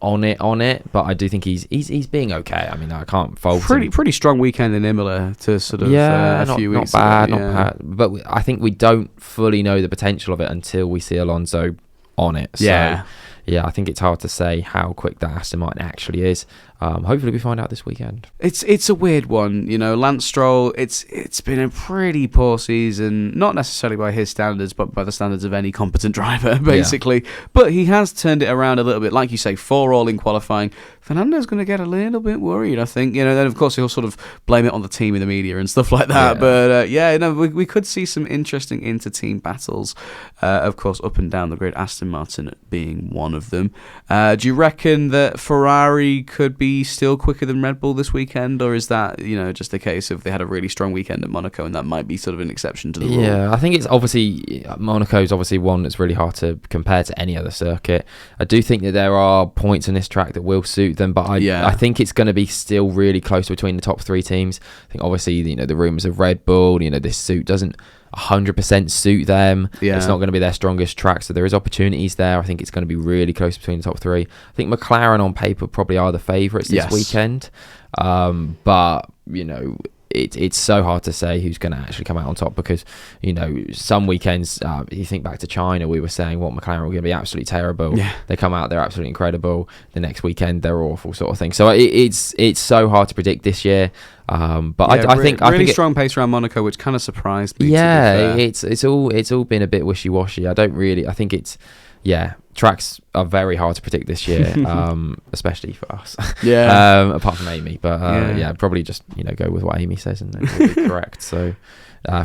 on it, but I do think he's being okay. I mean, I can't fault him. Pretty strong weekend in Imola to sort of a few weeks ago. Not bad. But I think we don't fully know the potential of it until we see Alonso on it. So, yeah, I think it's hard to say how quick that Aston Martin actually is. Hopefully we find out this weekend. It's a weird one, Lance Stroll, it's been a pretty poor season, not necessarily by his standards, but by the standards of any competent driver, basically. Yeah. But he has turned it around a little bit, like you say, 4-all in qualifying. Fernando's going to get a little bit worried, I think. Then of course he'll sort of blame it on the team in the media and stuff like that. Yeah. But we could see some interesting inter-team battles, of course, up and down the grid. Aston Martin being one of them. Do you reckon that Ferrari could be still quicker than Red Bull this weekend, or is that just a case of they had a really strong weekend at Monaco and that might be sort of an exception to the rule? Yeah, I think it's obviously Monaco's obviously one that's really hard to compare to any other circuit. I do think that there are points in this track that will suit them, but I think it's going to be still really close between the top three teams. I think obviously the rumours of Red Bull, this suit doesn't 100% suit them. It's not going to be their strongest track, so there is opportunities there. I think it's going to be really close between the top three. I think McLaren on paper probably are the favourites this weekend, but it's so hard to say who's going to actually come out on top, because some weekends, you think back to China, we were saying what McLaren were going to be absolutely terrible. They come out, they're absolutely incredible. The next weekend they're awful, sort of thing. So it's so hard to predict this year. But I think really strong pace around Monaco, which kind of surprised me. Yeah, it's all been a bit wishy-washy. I think it's tracks are very hard to predict this year, especially for us. Apart from Amy, but probably just go with what Amy says and then we'll be correct. So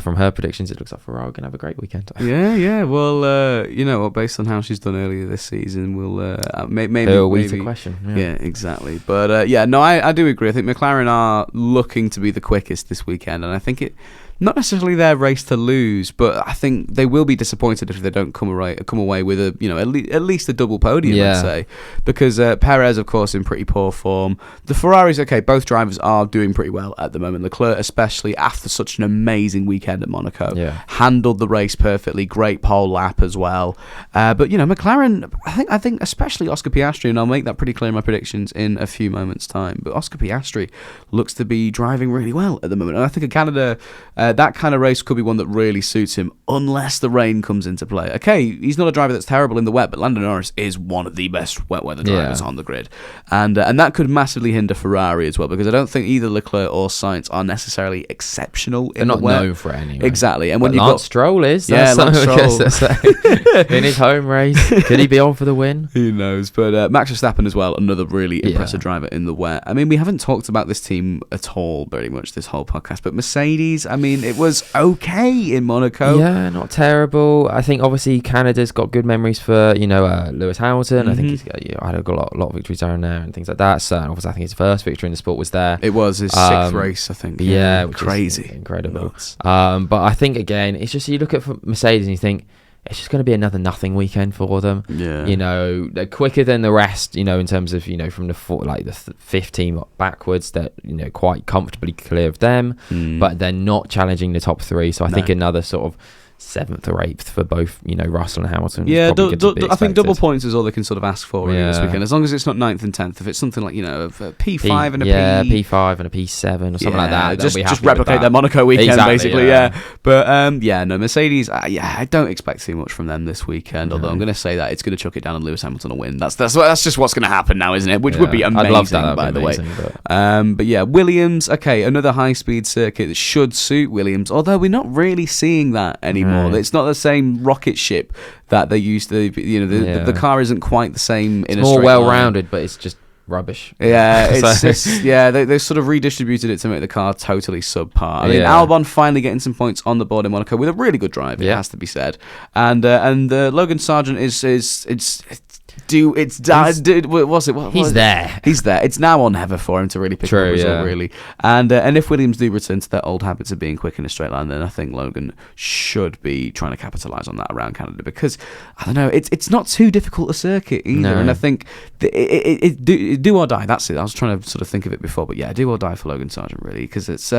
from her predictions, it looks like Ferrari are going to have a great weekend. Well, based on how she's done earlier this season, we'll maybe a question. Yeah, exactly. But I do agree. I think McLaren are looking to be the quickest this weekend, and I think it. Not necessarily their race to lose, but I think they will be disappointed if they don't come away with a at least a double podium, I'd say, because Perez, of course, in pretty poor form. The Ferraris, both drivers are doing pretty well at the moment. Leclerc, especially after such an amazing weekend at Monaco, handled the race perfectly. Great pole lap as well. But McLaren, I think especially Oscar Piastri, and I'll make that pretty clear in my predictions in a few moments' time. But Oscar Piastri looks to be driving really well at the moment, and I think in Canada. That kind of race could be one that really suits him, unless the rain comes into play. He's not a driver that's terrible in the wet, but Lando Norris is one of the best wet weather drivers on the grid, and that could massively hinder Ferrari as well, because I don't think either Leclerc or Sainz are necessarily exceptional in the wet. They're not known for it anyway. Exactly, and when you got Stroll is, Lance Stroll in his home race, could he be on for the win? Who knows? But Max Verstappen as well, another really impressive driver in the wet. I mean, we haven't talked about this team at all, very much this whole podcast, but Mercedes, I mean, it was okay in Monaco. Yeah, not terrible. I think obviously Canada's got good memories for Lewis Hamilton. I think he's got had a lot of victories down there and things like that. So obviously I think his first victory in the sport was there. It was his sixth race, I think. Yeah, which crazy, is incredible. But I think again, it's just you look at Mercedes and you think. It's just going to be another nothing weekend for them. Yeah. They're quicker than the rest, in terms of, from the fifth team backwards, that, quite comfortably clear of them, but they're not challenging the top three. So I think another sort of 7th or 8th for both, Russell and Hamilton. Yeah, I think double points is all they can sort of ask for really this weekend, as long as it's not 9th and 10th. If it's something like, a P5 and a P5 and a P7 or something like that, just replicate their Monaco weekend, basically. But Mercedes, I don't expect too much from them this weekend, although I'm going to say that it's going to chuck it down and Lewis Hamilton will win. That's just what's going to happen now, isn't it? Which would be amazing, I'd love that, by the way. But yeah, Williams, another high-speed circuit that should suit Williams, although we're not really seeing that anymore. It's not the same rocket ship that they used to. The car isn't quite the same. It's more well-rounded, but it's just rubbish. Yeah, it's just they sort of redistributed it to make the car totally subpar. I mean, Albon finally getting some points on the board in Monaco with a really good drive. It has to be said, and Logan Sargeant He's there. It's now or never for him to really pick up a result, really. And if Williams do return to their old habits of being quick in a straight line, then I think Logan should be trying to capitalise on that around Canada, because I don't know, it's not too difficult a circuit either, and I think it do or die. That's it. I was trying to sort of think of it before, but do or die for Logan Sargeant, really, because it's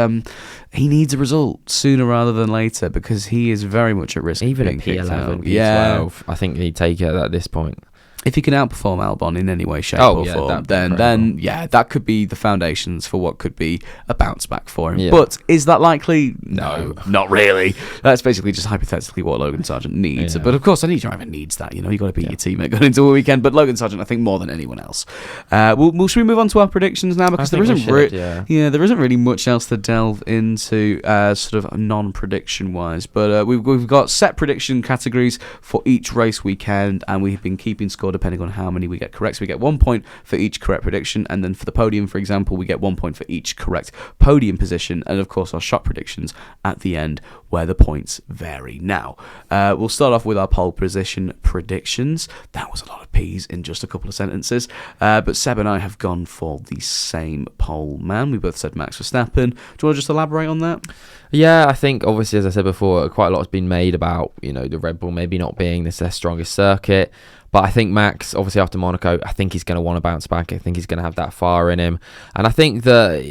he needs a result sooner rather than later, because he is very much at risk. Even of being at P11, P12, I think he'd take it at this point. If he can outperform Albon in any way, shape or form, then that could be the foundations for what could be a bounce back for him. Yeah. But is that likely? No, not really. That's basically just hypothetically what Logan Sargeant needs. Yeah. But of course, any driver needs that. You got to beat your teammate going into a weekend. But Logan Sargeant, I think, more than anyone else. Should we move on to our predictions now? Because there isn't really much else to delve into, sort of non-prediction wise. But we've got set prediction categories for each race weekend, and we've been keeping score depending on how many we get correct. So we get 1 point for each correct prediction, and then for the podium, for example, we get 1 point for each correct podium position, and of course our shot predictions at the end, where the points vary. Now, we'll start off with our pole position predictions. That was a lot of P's in just a couple of sentences, but Seb and I have gone for the same pole man. We both said Max Verstappen. Do you want to just elaborate on that? Yeah, I think obviously, as I said before, quite a lot has been made about, the Red Bull maybe not being their strongest circuit. But I think Max, obviously after Monaco, I think he's going to want to bounce back. I think he's going to have that fire in him. And I think that,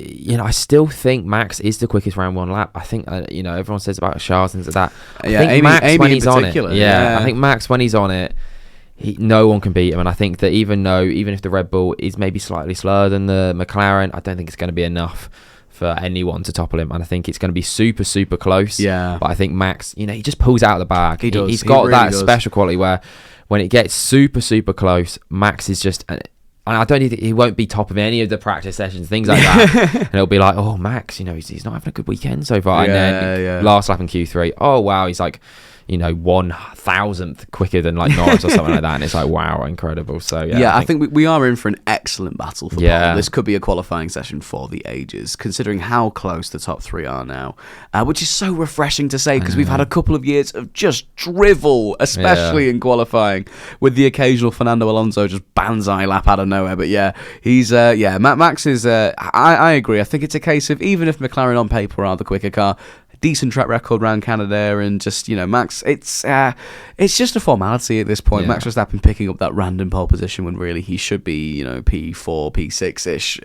I still think Max is the quickest round one lap. I think, everyone says about Charles and things like that. I think Max, when he's on it. I think Max, when he's on it, no one can beat him. And I think that even if the Red Bull is maybe slightly slower than the McLaren, I don't think it's going to be enough for anyone to topple him, and I think it's going to be super, super close. Yeah. But I think Max, he just pulls out of the bag. He does. He's got that special quality where when it gets super, super close, Max is just... And I don't think he won't be top of any of the practice sessions, things like that. And it'll be like, oh, Max, he's not having a good weekend so far. And then last lap in Q3, oh, wow, he's like... 1,000th quicker than like Norris or something like that, and it's like, wow, incredible. So I think we are in for an excellent battle for pole. This could be a qualifying session for the ages, considering how close the top three are now, which is so refreshing to say, because we've had a couple of years of just drivel, especially in qualifying, with the occasional Fernando Alonso just banzai lap out of nowhere. But he's Max is I agree. I think it's a case of, even if McLaren on paper are the quicker car, decent track record around Canada, and just Max, it's just a formality at this point. Max Verstappen picking up that random pole position when really he should be P4 P6 ish,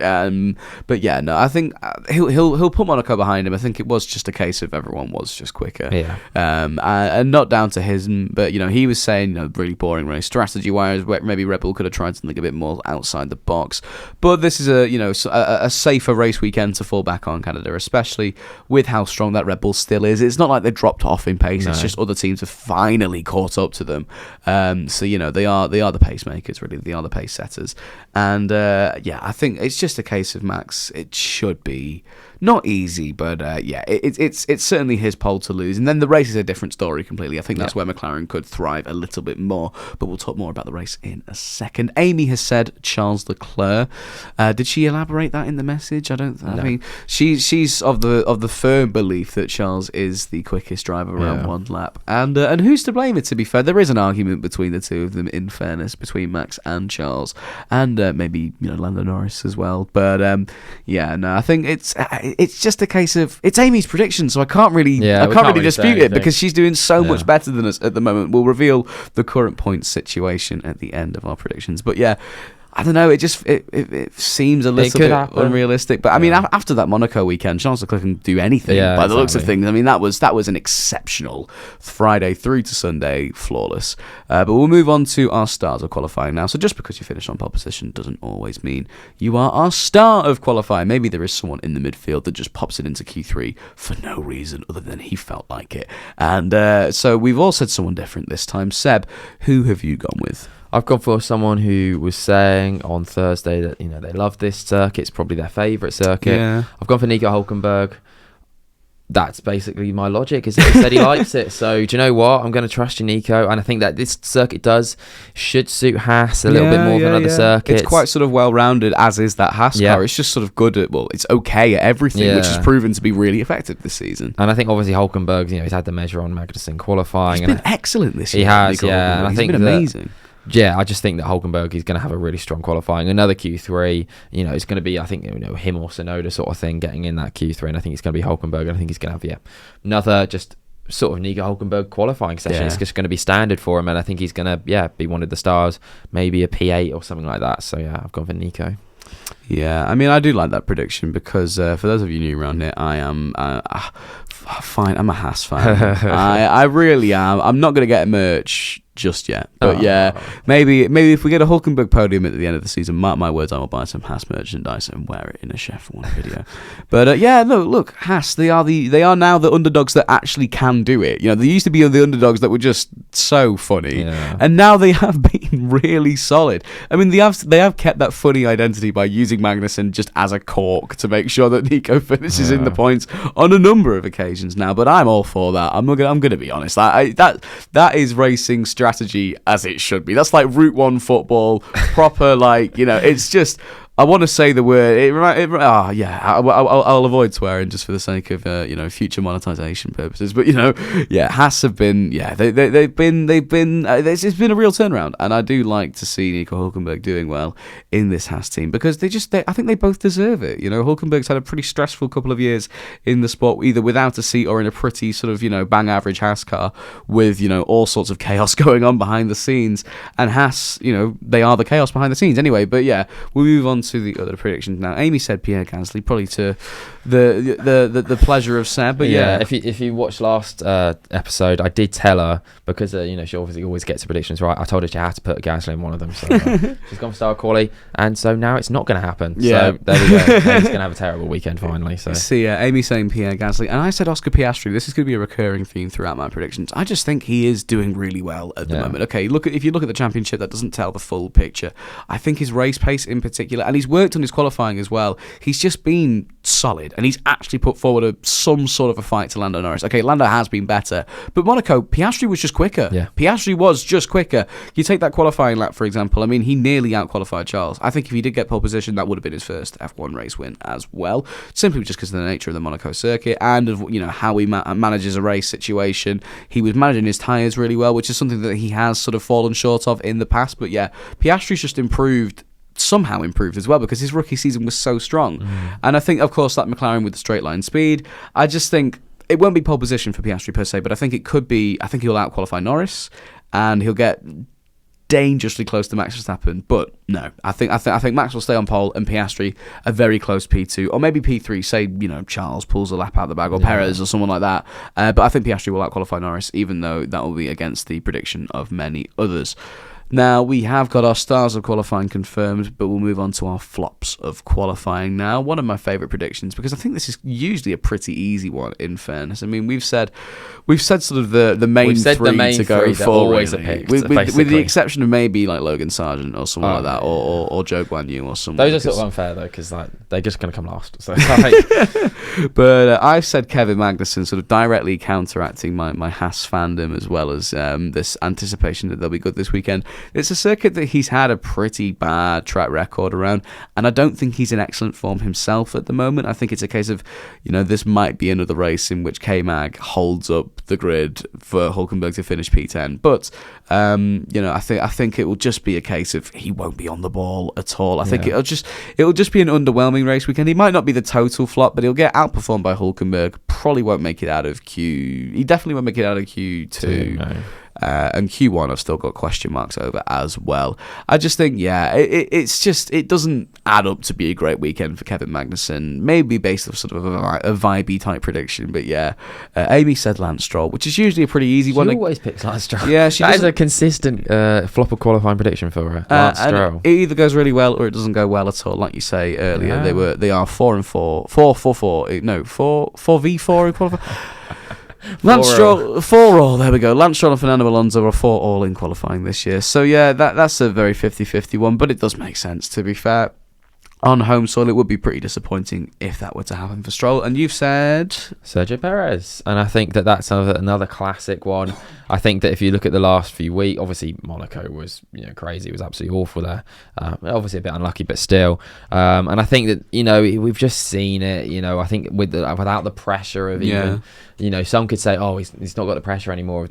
but I think he'll put Monaco behind him. I think it was just a case of everyone was just quicker, and not down to his, but he was saying really boring race strategy wise, where maybe Red Bull could have tried something a bit more outside the box, but this is a safer race weekend to fall back on Canada, especially with how strong that Red Bull still is. It's not like they dropped off in pace. No. It's just other teams have finally caught up to them. So they are the pacemakers, really. They are the pace setters. And I think it's just a case of Max. It should be not easy, but it's certainly his pole to lose. And then the race is a different story completely. I think that's where McLaren could thrive a little bit more. But we'll talk more about the race in a second. Amy has said Charles Leclerc. Did she elaborate that in the message? I don't. No. I mean, she's of the firm belief that Charles is the quickest driver around one lap. And who's to blame it? To be fair, there is an argument between the two of them. In fairness, between Max and Charles, and maybe Lando Norris as well. But I think it's just a case of, it's Amy's prediction, so I can't really dispute it, because she's doing so much better than us at the moment. We'll reveal the current points situation at the end of our predictions. But I don't know. It just it seems a little bit unrealistic. But I mean, after that Monaco weekend, Charles Leclerc can do anything by the looks of things. I mean, that was an exceptional Friday through to Sunday, flawless. But we'll move on to our stars of qualifying now. So just because you finish on pole position doesn't always mean you are our star of qualifying. Maybe there is someone in the midfield that just pops it into Q3 for no reason other than he felt like it. And so we've all said someone different this time. Seb, who have you gone with? I've gone for someone who was saying on Thursday that, they love this circuit. It's probably their favourite circuit. Yeah. I've gone for Nico Hulkenberg. That's basically my logic, is that he said he likes it. So, do you know what? I'm going to trust you, Nico. And I think that this circuit should suit Haas a little bit more than other circuits. It's quite sort of well-rounded, as is that Haas car. It's just sort of good at, it's okay at everything, which has proven to be really effective this season. And I think, obviously, Hulkenberg, he's had the measure on Magnussen qualifying. He's been excellent this year. He has, and I think he's been amazing. Yeah, I just think that Hulkenberg is going to have a really strong qualifying. Another Q3, it's going to be, I think, him or Tsunoda sort of thing getting in that Q3, and I think it's going to be Hulkenberg, and I think he's going to have, another just sort of Nico Hulkenberg qualifying session. It's just going to be standard for him, and I think he's going to, be one of the stars, maybe a P8 or something like that. So, I've gone for Nico. Yeah, I mean, I do like that prediction because for those of you new around here, I am fine. I'm a Haas fan. I really am. I'm not going to get merch just yet, but maybe if we get a Hulkenberg podium at the end of the season, mark my words, I will buy some Haas merchandise and wear it in a ShefF1 video. But look, Haas, they are now the underdogs that actually can do it. They used to be the underdogs that were just so funny, and now they have been really solid. I mean, they have kept that funny identity by using Magnussen just as a cork to make sure that Nico finishes in the points on a number of occasions now. But I'm all for that. I'm going to be honest. That is racing strategy as it should be. That's like Route 1 football, proper, it's just, I want to say the word. I'll avoid swearing just for the sake of future monetization purposes. But Haas have been they've been it's been a real turnaround, and I do like to see Nico Hulkenberg doing well in this Haas team because I think they both deserve it. Hulkenberg's had a pretty stressful couple of years in the sport, either without a seat or in a pretty sort of bang average Haas car with all sorts of chaos going on behind the scenes. And Haas, they are the chaos behind the scenes anyway. But we'll move on to the other predictions now. Amy said Pierre Gasly, probably to the pleasure of Seb. But if you watched last episode, I did tell her because she obviously always gets the predictions right. I told her she had to put Gasly in one of them, so she's gone for star quali, and so now it's not going to happen. So there we go. He's going to have a terrible weekend finally. So Amy saying Pierre Gasly, and I said Oscar Piastri. This is going to be a recurring theme throughout my predictions. I just think he is doing really well at the moment. Okay, if you look at the championship, that doesn't tell the full picture. I think his race pace in particular, and he's worked on his qualifying as well. He's just been solid, and he's actually put forward some sort of a fight to Lando Norris. Okay, Lando has been better, but Monaco, Piastri was just quicker. Piastri was just quicker. You take that qualifying lap, for example. I mean, he nearly out-qualified Charles. I think if he did get pole position, that would have been his first F1 race win as well, simply just because of the nature of the Monaco circuit and of how he manages a race situation. He was managing his tyres really well, which is something that he has sort of fallen short of in the past. But Piastri's just somehow improved as well because his rookie season was so strong. And I think, of course, that McLaren with the straight line speed, I just think it won't be pole position for Piastri per se, but I think it could be. I think he'll out-qualify Norris and he'll get dangerously close to Max Verstappen. But no, I think Max will stay on pole and Piastri a very close P2 or maybe P3. Say Charles pulls a lap out of the bag or Perez or someone like that. But I think Piastri will out-qualify Norris, even though that will be against the prediction of many others. Now, we have got our stars of qualifying confirmed, but we'll move on to our flops of qualifying now. One of my favourite predictions, because I think this is usually a pretty easy one, in fairness. I mean, we've said sort of the main three to go for, always really. With the exception of maybe like Logan Sargeant or someone like that, or Zhou Guanyu or someone. Those are sort of unfair, though, because they're just going to come last. So. But I've said Kevin Magnussen, sort of directly counteracting my Haas fandom as well as this anticipation that they'll be good this weekend. It's a circuit that he's had a pretty bad track record around, and I don't think he's in excellent form himself at the moment. I think it's a case of, this might be another race in which K-Mag holds up the grid for Hulkenberg to finish P10. But, I think it will just be a case of he won't be on the ball at all. I think it'll just be an underwhelming race weekend. He might not be the total flop, but he'll get outperformed by Hulkenberg probably won't make it out of Q. He definitely won't make it out of Q2. No. And Q1 I've still got question marks over as well. I just think, it doesn't add up to be a great weekend for Kevin Magnussen. Maybe based off sort of a vibey type prediction, but Amy said Lance Stroll, which is usually a pretty easy one. She always picks Lance Stroll. Yeah, that is a consistent flop of qualifying prediction for her. Lance Stroll. It either goes really well or it doesn't go well at all. Like you say earlier, they are 4-4, 4-4-4. No, 4v4 in qualifying. Lance Stroll, 4-all, there we go. Lance Stroll and Fernando Alonso are 4-all in qualifying this year. So, that's a very 50-50 one, but it does make sense, to be fair. On home soil, it would be pretty disappointing if that were to happen for Stroll. And you've said Sergio Perez, and I think that's another classic one. I think that if you look at the last few weeks, obviously Monaco was crazy. It was absolutely awful there. Obviously a bit unlucky, but still. And I think that we've just seen it. I think without the pressure of even. Some could say, oh, he's not got the pressure anymore,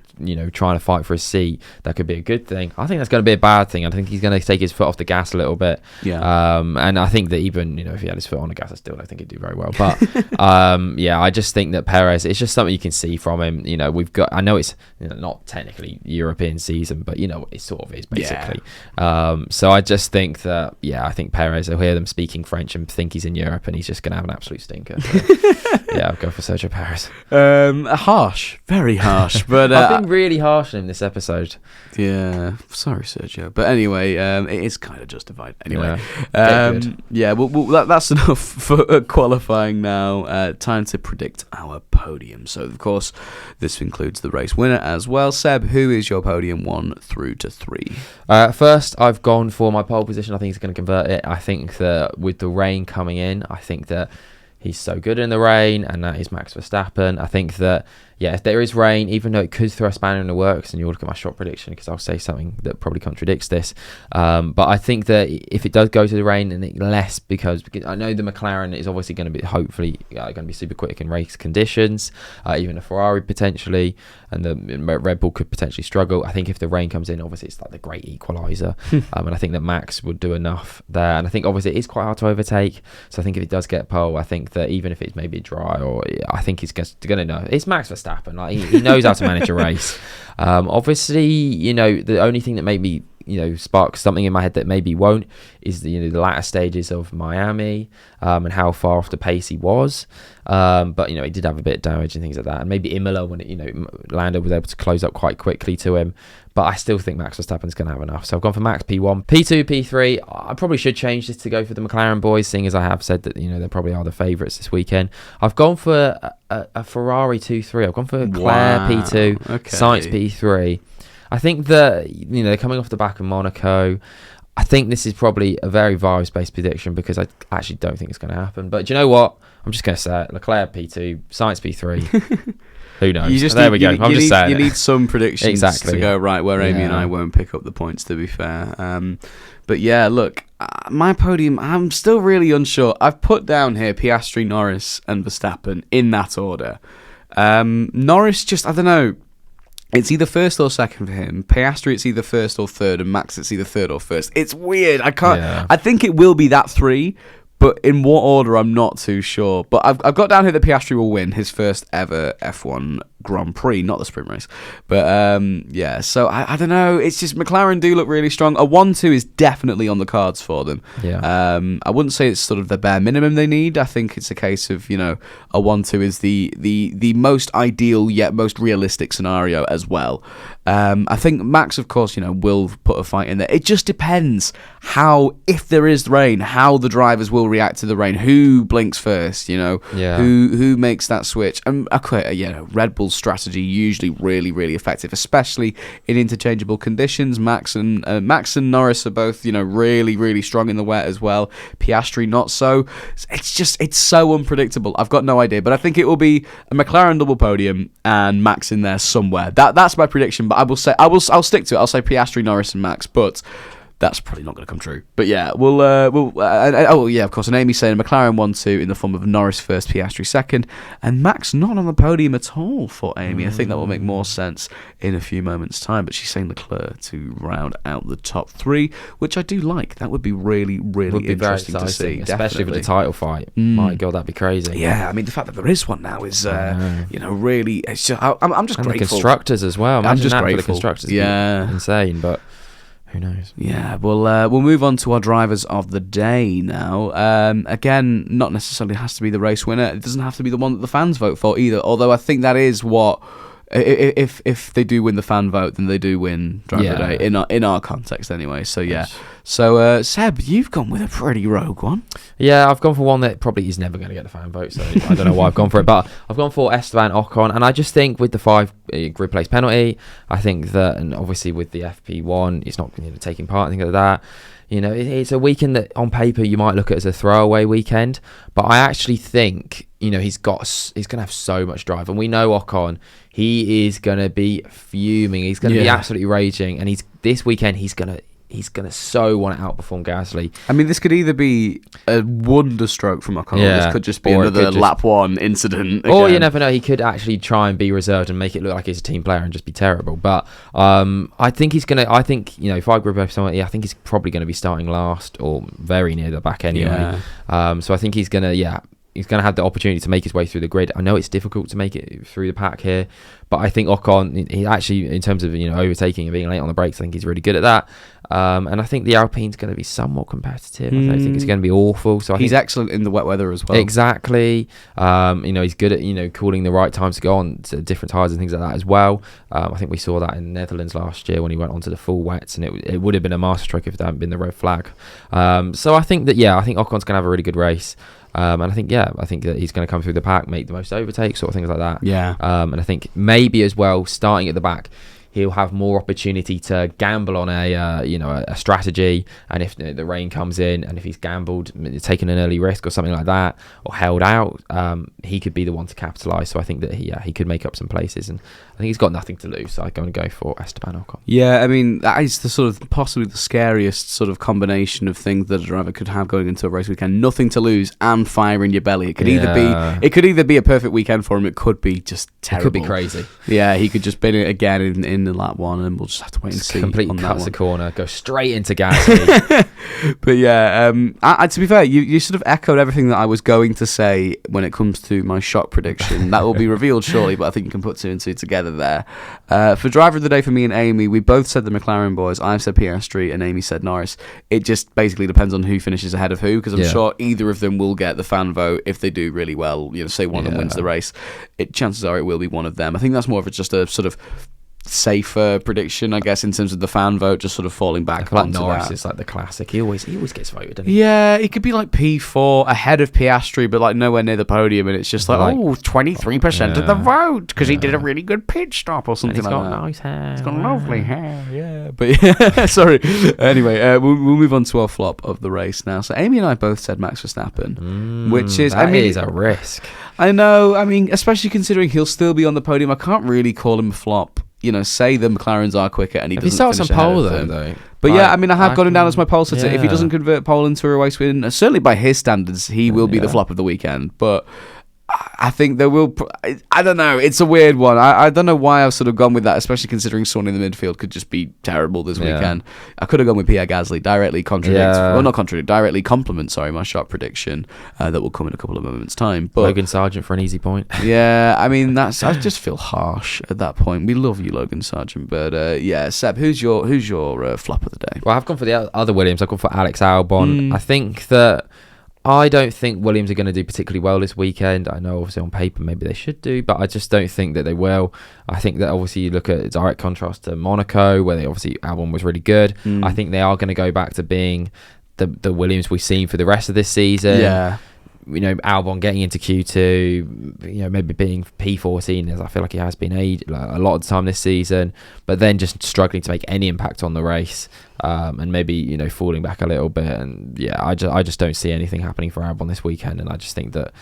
trying to fight for a seat. That could be a good thing. I think that's going to be a bad thing. I think he's going to take his foot off the gas a little bit. Yeah. And I think that even, if he had his foot on the gas, I still don't think he'd do very well. But, I just think that Perez, it's just something you can see from him. I know it's not technically European season, but, it sort of is, basically. Yeah. So I just think that, I think Perez, I'll hear them speaking French and think he's in Europe and he's just going to have an absolute stinker. So, I'll go for Sergio Perez. Harsh, very harsh, but I've been really harsh on him this episode. Yeah, sorry, Sergio, but anyway, it is kind of justified. Anyway, that's enough for qualifying now. Time to predict our podium. So, of course, this includes the race winner as well. Seb, who is your podium 1 through to 3? First, I've gone for my pole position. I think he's going to convert it. I think that with the rain coming in, I think that he's so good in the rain, and that is Max Verstappen. I think that, if there is rain, even though it could throw a spanner in the works, and you'll look at my shot prediction because I'll say something that probably contradicts this. But I think that if it does go to the rain, and less because I know the McLaren is obviously going to be, hopefully, going to be super quick in race conditions, even a Ferrari potentially, and the Red Bull could potentially struggle. I think if the rain comes in, obviously it's like the great equaliser, and I think that Max would do enough there. And I think obviously it is quite hard to overtake, so I think if it does get pole, I think that even if it's maybe dry, or I think he's going to know. It's Max Verstappen. Like he knows how to manage a race. Obviously, the only thing that maybe sparks something in my head that maybe won't is the latter stages of Miami, and how far off the pace he was. But he did have a bit of damage and things like that. And maybe Imola, when Lando was able to close up quite quickly to him. But I still think Max Verstappen's going to have enough. So I've gone for Max P1. P2, P3. I probably should change this to go for the McLaren boys, seeing as I have said that, they probably are the favourites this weekend. I've gone for a Ferrari 2-3. I've gone for Leclerc P2, okay. Sainz P3. I think that, they're coming off the back of Monaco. I think this is probably a very virus-based prediction because I actually don't think it's going to happen. But do you know what? I'm just going to say it. Leclerc P2, Sainz P3. Who knows? There we go. I'm just saying. You need some predictions exactly. to go right where Amy and I won't pick up the points, to be fair. But look, my podium, I'm still really unsure. I've put down here Piastri, Norris and Verstappen in that order. Norris just, I don't know. It's either first or second for him. Piastri, it's either first or third, and Max, it's either third or first. It's weird. I can't. Yeah. I think it will be that 3, but in what order, I'm not too sure. But I've got down here that Piastri will win his first ever F1 Grand Prix, not the sprint race. But so I don't know. It's just McLaren do look really strong. A 1-2 is definitely on the cards for them. Yeah. I wouldn't say it's sort of the bare minimum they need. I think it's a case of, a 1-2 is the most ideal yet most realistic scenario as well. I think Max, of course, will put a fight in there. It just depends if there is rain, how the drivers will react to the rain, who blinks first, who makes that switch. And Red Bull's strategy usually really, really effective, especially in interchangeable conditions. Max and Norris are both, really, really strong in the wet as well. Piastri not so. It's so unpredictable. I've got no idea, but I think it will be a McLaren double podium and Max in there somewhere. That's my prediction, but I'll stick to it. I'll say Piastri, Norris and Max, but That's probably not going to come true. But yeah, of course, and Amy's saying McLaren 1-2 in the form of Norris first, Piastri second, and Max not on the podium at all for Amy. I think that will make more sense in a few moments' time, but she's saying Leclerc to round out the top 3, which I do like. That would be really, really interesting to see. Especially with the title fight. My God, that'd be crazy. Yeah, I mean, the fact that there is one now is, really... It's just, I'm just and grateful. The constructors as well. Imagine I'm just that grateful. For the constructors. Yeah. Insane, but... Who knows? Yeah, we'll move on to our drivers of the day now. Again, not necessarily has to be the race winner. It doesn't have to be the one that the fans vote for either. Although I think that is what, if they do win the fan vote, then they do win driver of the day in our context anyway. So yeah. So Seb, you've gone with a pretty rogue one. Yeah, I've gone for one that probably is never going to get the fan vote. So I don't know why I've gone for it, but I've gone for Esteban Ocon, and I just think with the 5 grid place penalty, I think that, and obviously with the FP1, it's not taking part and things like that. It's a weekend that on paper you might look at as a throwaway weekend, but I actually think he's going to have so much drive, and we know Ocon, he is going to be fuming. He's going to be absolutely raging, and this weekend he's going to so want to outperform Gasly. I mean, this could either be a wonder stroke from Ocon, or this could just be another lap 1 incident again. Or you never know, he could actually try and be reserved and make it look like he's a team player and just be terrible. But I think he's going to, if I group up somebody, I think he's probably going to be starting last or very near the back anyway. So I think he's going to, he's going to have the opportunity to make his way through the grid. I know it's difficult to make it through the pack here, but I think Ocon, he actually, in terms of overtaking and being late on the brakes, I think he's really good at that. And I think the Alpine's going to be somewhat competitive. I don't think it's going to be awful. So he's excellent in the wet weather as well. Exactly. He's good at calling the right times to go on to different tyres and things like that as well. I think we saw that in the Netherlands last year when he went onto the full wets, and it would have been a masterstroke if there hadn't been the red flag. So I think that I think Ocon's going to have a really good race. And I think that he's going to come through the pack, make the most overtakes, sort of things like that. Yeah. And I think maybe as well, starting at the back, he'll have more opportunity to gamble on a strategy. And if the rain comes in, and if he's gambled, taken an early risk or something like that, or held out, he could be the one to capitalise. So I think that he could make up some places, and I think he's got nothing to lose. So I'm going to go for Esteban Ocon. Yeah, I mean, that is the sort of possibly the scariest sort of combination of things that a driver could have going into a race weekend. Nothing to lose and fire in your belly. It could either be a perfect weekend for him. It could be just terrible. It could be crazy. Yeah, he could just bin it again in the lap 1, and we'll just have to wait and see. Completely cuts the corner, go straight into Gasly. But yeah, to be fair, you sort of echoed everything that I was going to say when it comes to my shock prediction. That will be revealed shortly, but I think you can put 2 and 2 together there. For driver of the day for me and Amy, we both said the McLaren boys. I've said Piastri and Amy said Norris. It just basically depends on who finishes ahead of who, because I'm sure either of them will get the fan vote if they do really well. Say one of them wins the race. Chances are it will be one of them. I think that's more of just a sort of safer prediction, I guess, in terms of the fan vote, just sort of falling back onto Norris that. Is like the classic. He always gets voted, doesn't he? Yeah, it could be like P4 ahead of Piastri, but like nowhere near the podium, and it's just like 23% of the vote because he did a really good pit stop or something like that. He's got nice hair. He's got lovely hair, yeah. But sorry. Anyway, we'll move on to our flop of the race now. So Amy and I both said Max Verstappen, which is is a risk. I know. I mean, especially considering he'll still be on the podium, I can't really call him a flop. Say the McLarens are quicker and he doesn't finish some pole ahead of them. though. But I have got him down as my pole sitter. If he doesn't convert pole into a race win, certainly by his standards, he will be the flop of the weekend. But I think there will... I don't know. It's a weird one. I don't know why I've sort of gone with that, especially considering someone in the midfield could just be terrible this weekend. I could have gone with Pierre Gasly, directly directly compliment, my shock prediction that will come in a couple of moments' time. But Logan Sargeant for an easy point. Yeah, I mean, I just feel harsh at that point. We love you, Logan Sargeant, but Seb, who's your flop of the day? Well, I've gone for the other Williams. I've gone for Alex Albon. I think that... I don't think Williams are going to do particularly well this weekend. I know obviously on paper maybe they should do, but I just don't think that they will. I think that obviously you look at direct contrast to Monaco, where Albon was really good. I think they are going to go back to being the Williams we've seen for the rest of this season. Yeah. Albon getting into Q2, maybe being P14, as I feel like he has been a lot of the time this season, but then just struggling to make any impact on the race, and maybe falling back a little bit. And I just don't see anything happening for Albon this weekend, and I just think that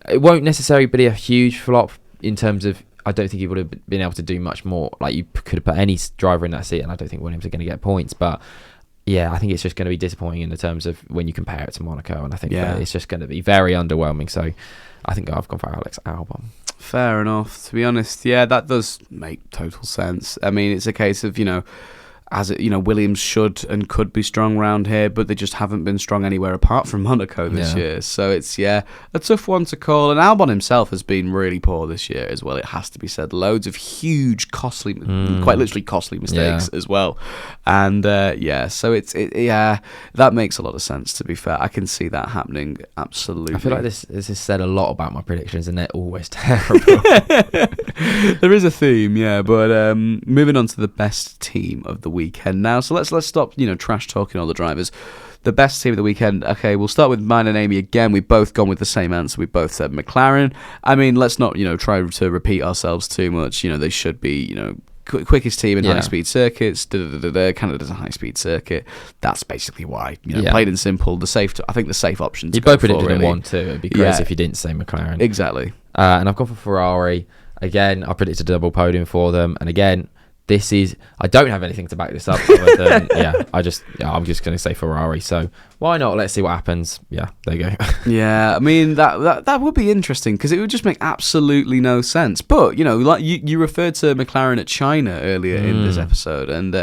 it won't necessarily be a huge flop in terms of. I don't think he would have been able to do much more. Like, you could have put any driver in that seat, and I don't think Williams are going to get points, but. I think it's just going to be disappointing in the terms of when you compare it to Monaco, and I think that it's just going to be very underwhelming. So I think I've gone for Alex Albon. Fair enough. To be honest, yeah, that does make total sense. I mean, it's a case of, Williams should and could be strong round here, but they just haven't been strong anywhere apart from Monaco this year. So it's, a tough one to call. And Albon himself has been really poor this year as well, it has to be said. Loads of huge, costly, quite literally costly mistakes as well. And, so that makes a lot of sense, to be fair. I can see that happening, absolutely. I feel like this has said a lot about my predictions, and they're always terrible. There is a theme, but moving on to the best team of the weekend now. So let's stop, trash talking all the drivers. The best team of the weekend. Okay, we'll start with mine and Amy again. We've both gone with the same answer. We both said McLaren. I mean, let's not, try to repeat ourselves too much. They should be, quickest team in high-speed circuits. Canada's a high-speed circuit. That's basically why. Plain and simple. I think the safe options. You both predicted in 1-2. It'd be crazy if you didn't say McLaren. Exactly. And I've gone for Ferrari. Again, I predicted a double podium for them. And again, I don't have anything to back this up other than, I'm just going to say Ferrari. So why not? Let's see what happens. Yeah, there you go. Yeah, I mean, that would be interesting because it would just make absolutely no sense. But, like you referred to McLaren at China earlier in this episode. And,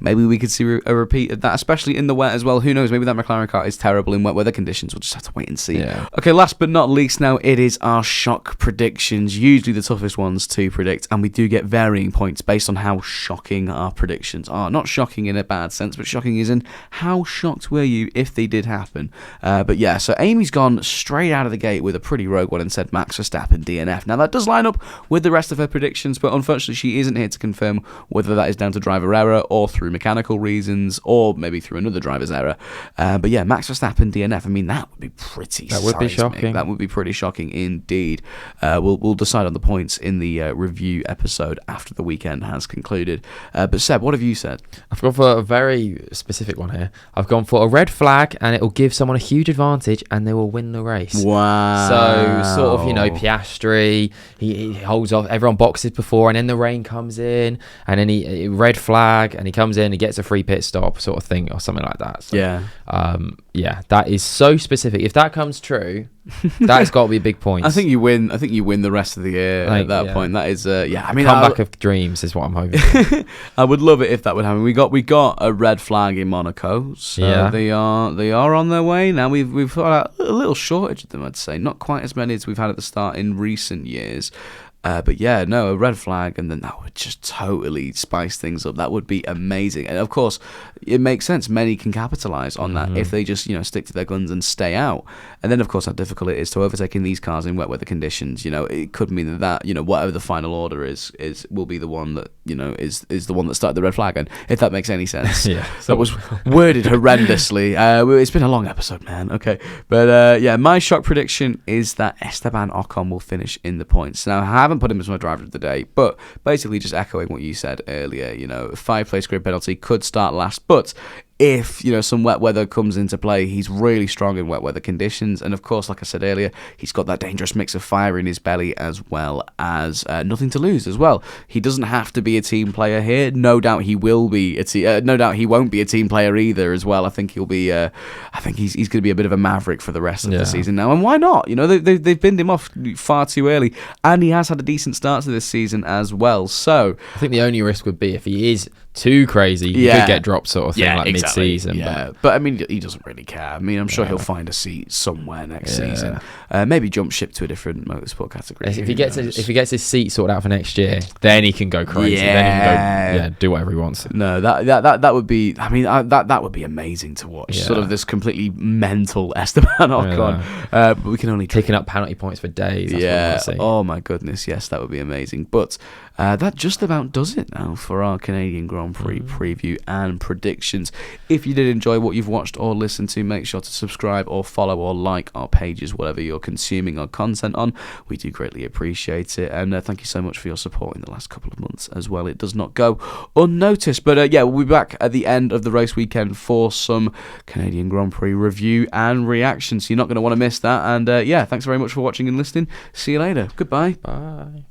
maybe we could see a repeat of that, especially in the wet as well. Who knows? Maybe that McLaren car is terrible in wet weather conditions. We'll just have to wait and see. Yeah. Okay, last but not least now, it is our shock predictions. Usually the toughest ones to predict. And we do get varying points based on how shocking our predictions are. Not shocking in a bad sense, but shocking as in how shocked were you if they did happen. So Amy's gone straight out of the gate with a pretty rogue one and said Max Verstappen DNF. Now that does line up with the rest of her predictions, but unfortunately she isn't here to confirm whether that is down to driver error or through mechanical reasons or maybe through another driver's error. Max Verstappen DNF, I mean, that would be pretty That would be shocking. That would be pretty shocking indeed. We'll decide on the points in the review episode after the weekend has concluded. But Seb, what have you said? I've gone for a very specific one here. I've gone for a red flag, and it will give someone a huge advantage, and they will win the race. Wow. So sort of, Piastri, he holds off. Everyone boxes before, and then the rain comes in, and then he red flag, and he comes in, he gets a free pit stop, sort of thing, or something like that. So, that is so specific. If that comes true, that's got to be big points. I think you win the rest of the year at that point. That is, comeback of dreams is what I'm hoping. I would love it if that would happen. We got a red flag in Monaco, so they are on their way now. We've got a little shortage of them, I'd say. Not quite as many as we've had at the start in recent years. A red flag, and then that would just totally spice things up. That would be amazing. And of course, it makes sense. Many can capitalise on that if they just, stick to their guns and stay out. And then, of course, how difficult it is to overtaking these cars in wet weather conditions. It could mean that whatever the final order is will be the one that, is the one that started the red flag. And if that makes any sense. That was worded horrendously. It's been a long episode, man. Okay. But, my shock prediction is that Esteban Ocon will finish in the points. Now, I haven't put him as my driver of the day, but basically just echoing what you said earlier, 5-place grid penalty, could start last, but if some wet weather comes into play, he's really strong in wet weather conditions. And of course, like I said earlier, he's got that dangerous mix of fire in his belly as well as nothing to lose as well. He doesn't have to be a team player here. No doubt he will be no doubt he won't be a team player either as well. I think he'll be I think he's going to be a bit of a maverick for the rest of the season now, and why not? They've binned him off far too early, and he has had a decent start to this season as well. So I think the only risk would be if he is too crazy, he could get dropped, sort of thing, mid-season. Yeah, but I mean, he doesn't really care. I mean, I'm sure he'll find a seat somewhere next season. Maybe jump ship to a different motorsport category. If he gets his seat sorted out for next year, then he can go crazy. Then he can go, do whatever he wants. No, that would be. I mean, that would be amazing to watch. Yeah. Sort of this completely mental Esteban Ocon. But we can only picking up penalty points for days. That's what I Oh my goodness, yes, that would be amazing. But that just about does it now for our Canadian Grand Prix preview and predictions. If you did enjoy what you've watched or listened to, make sure to subscribe or follow or like our pages, whatever you're consuming our content on. We do greatly appreciate it, and thank you so much for your support in the last couple of months as well. It does not go unnoticed. But we'll be back at the end of the race weekend for some Canadian Grand Prix review and reaction, so you're not going to want to miss that. And thanks very much for watching and listening. See you later. Goodbye. Bye.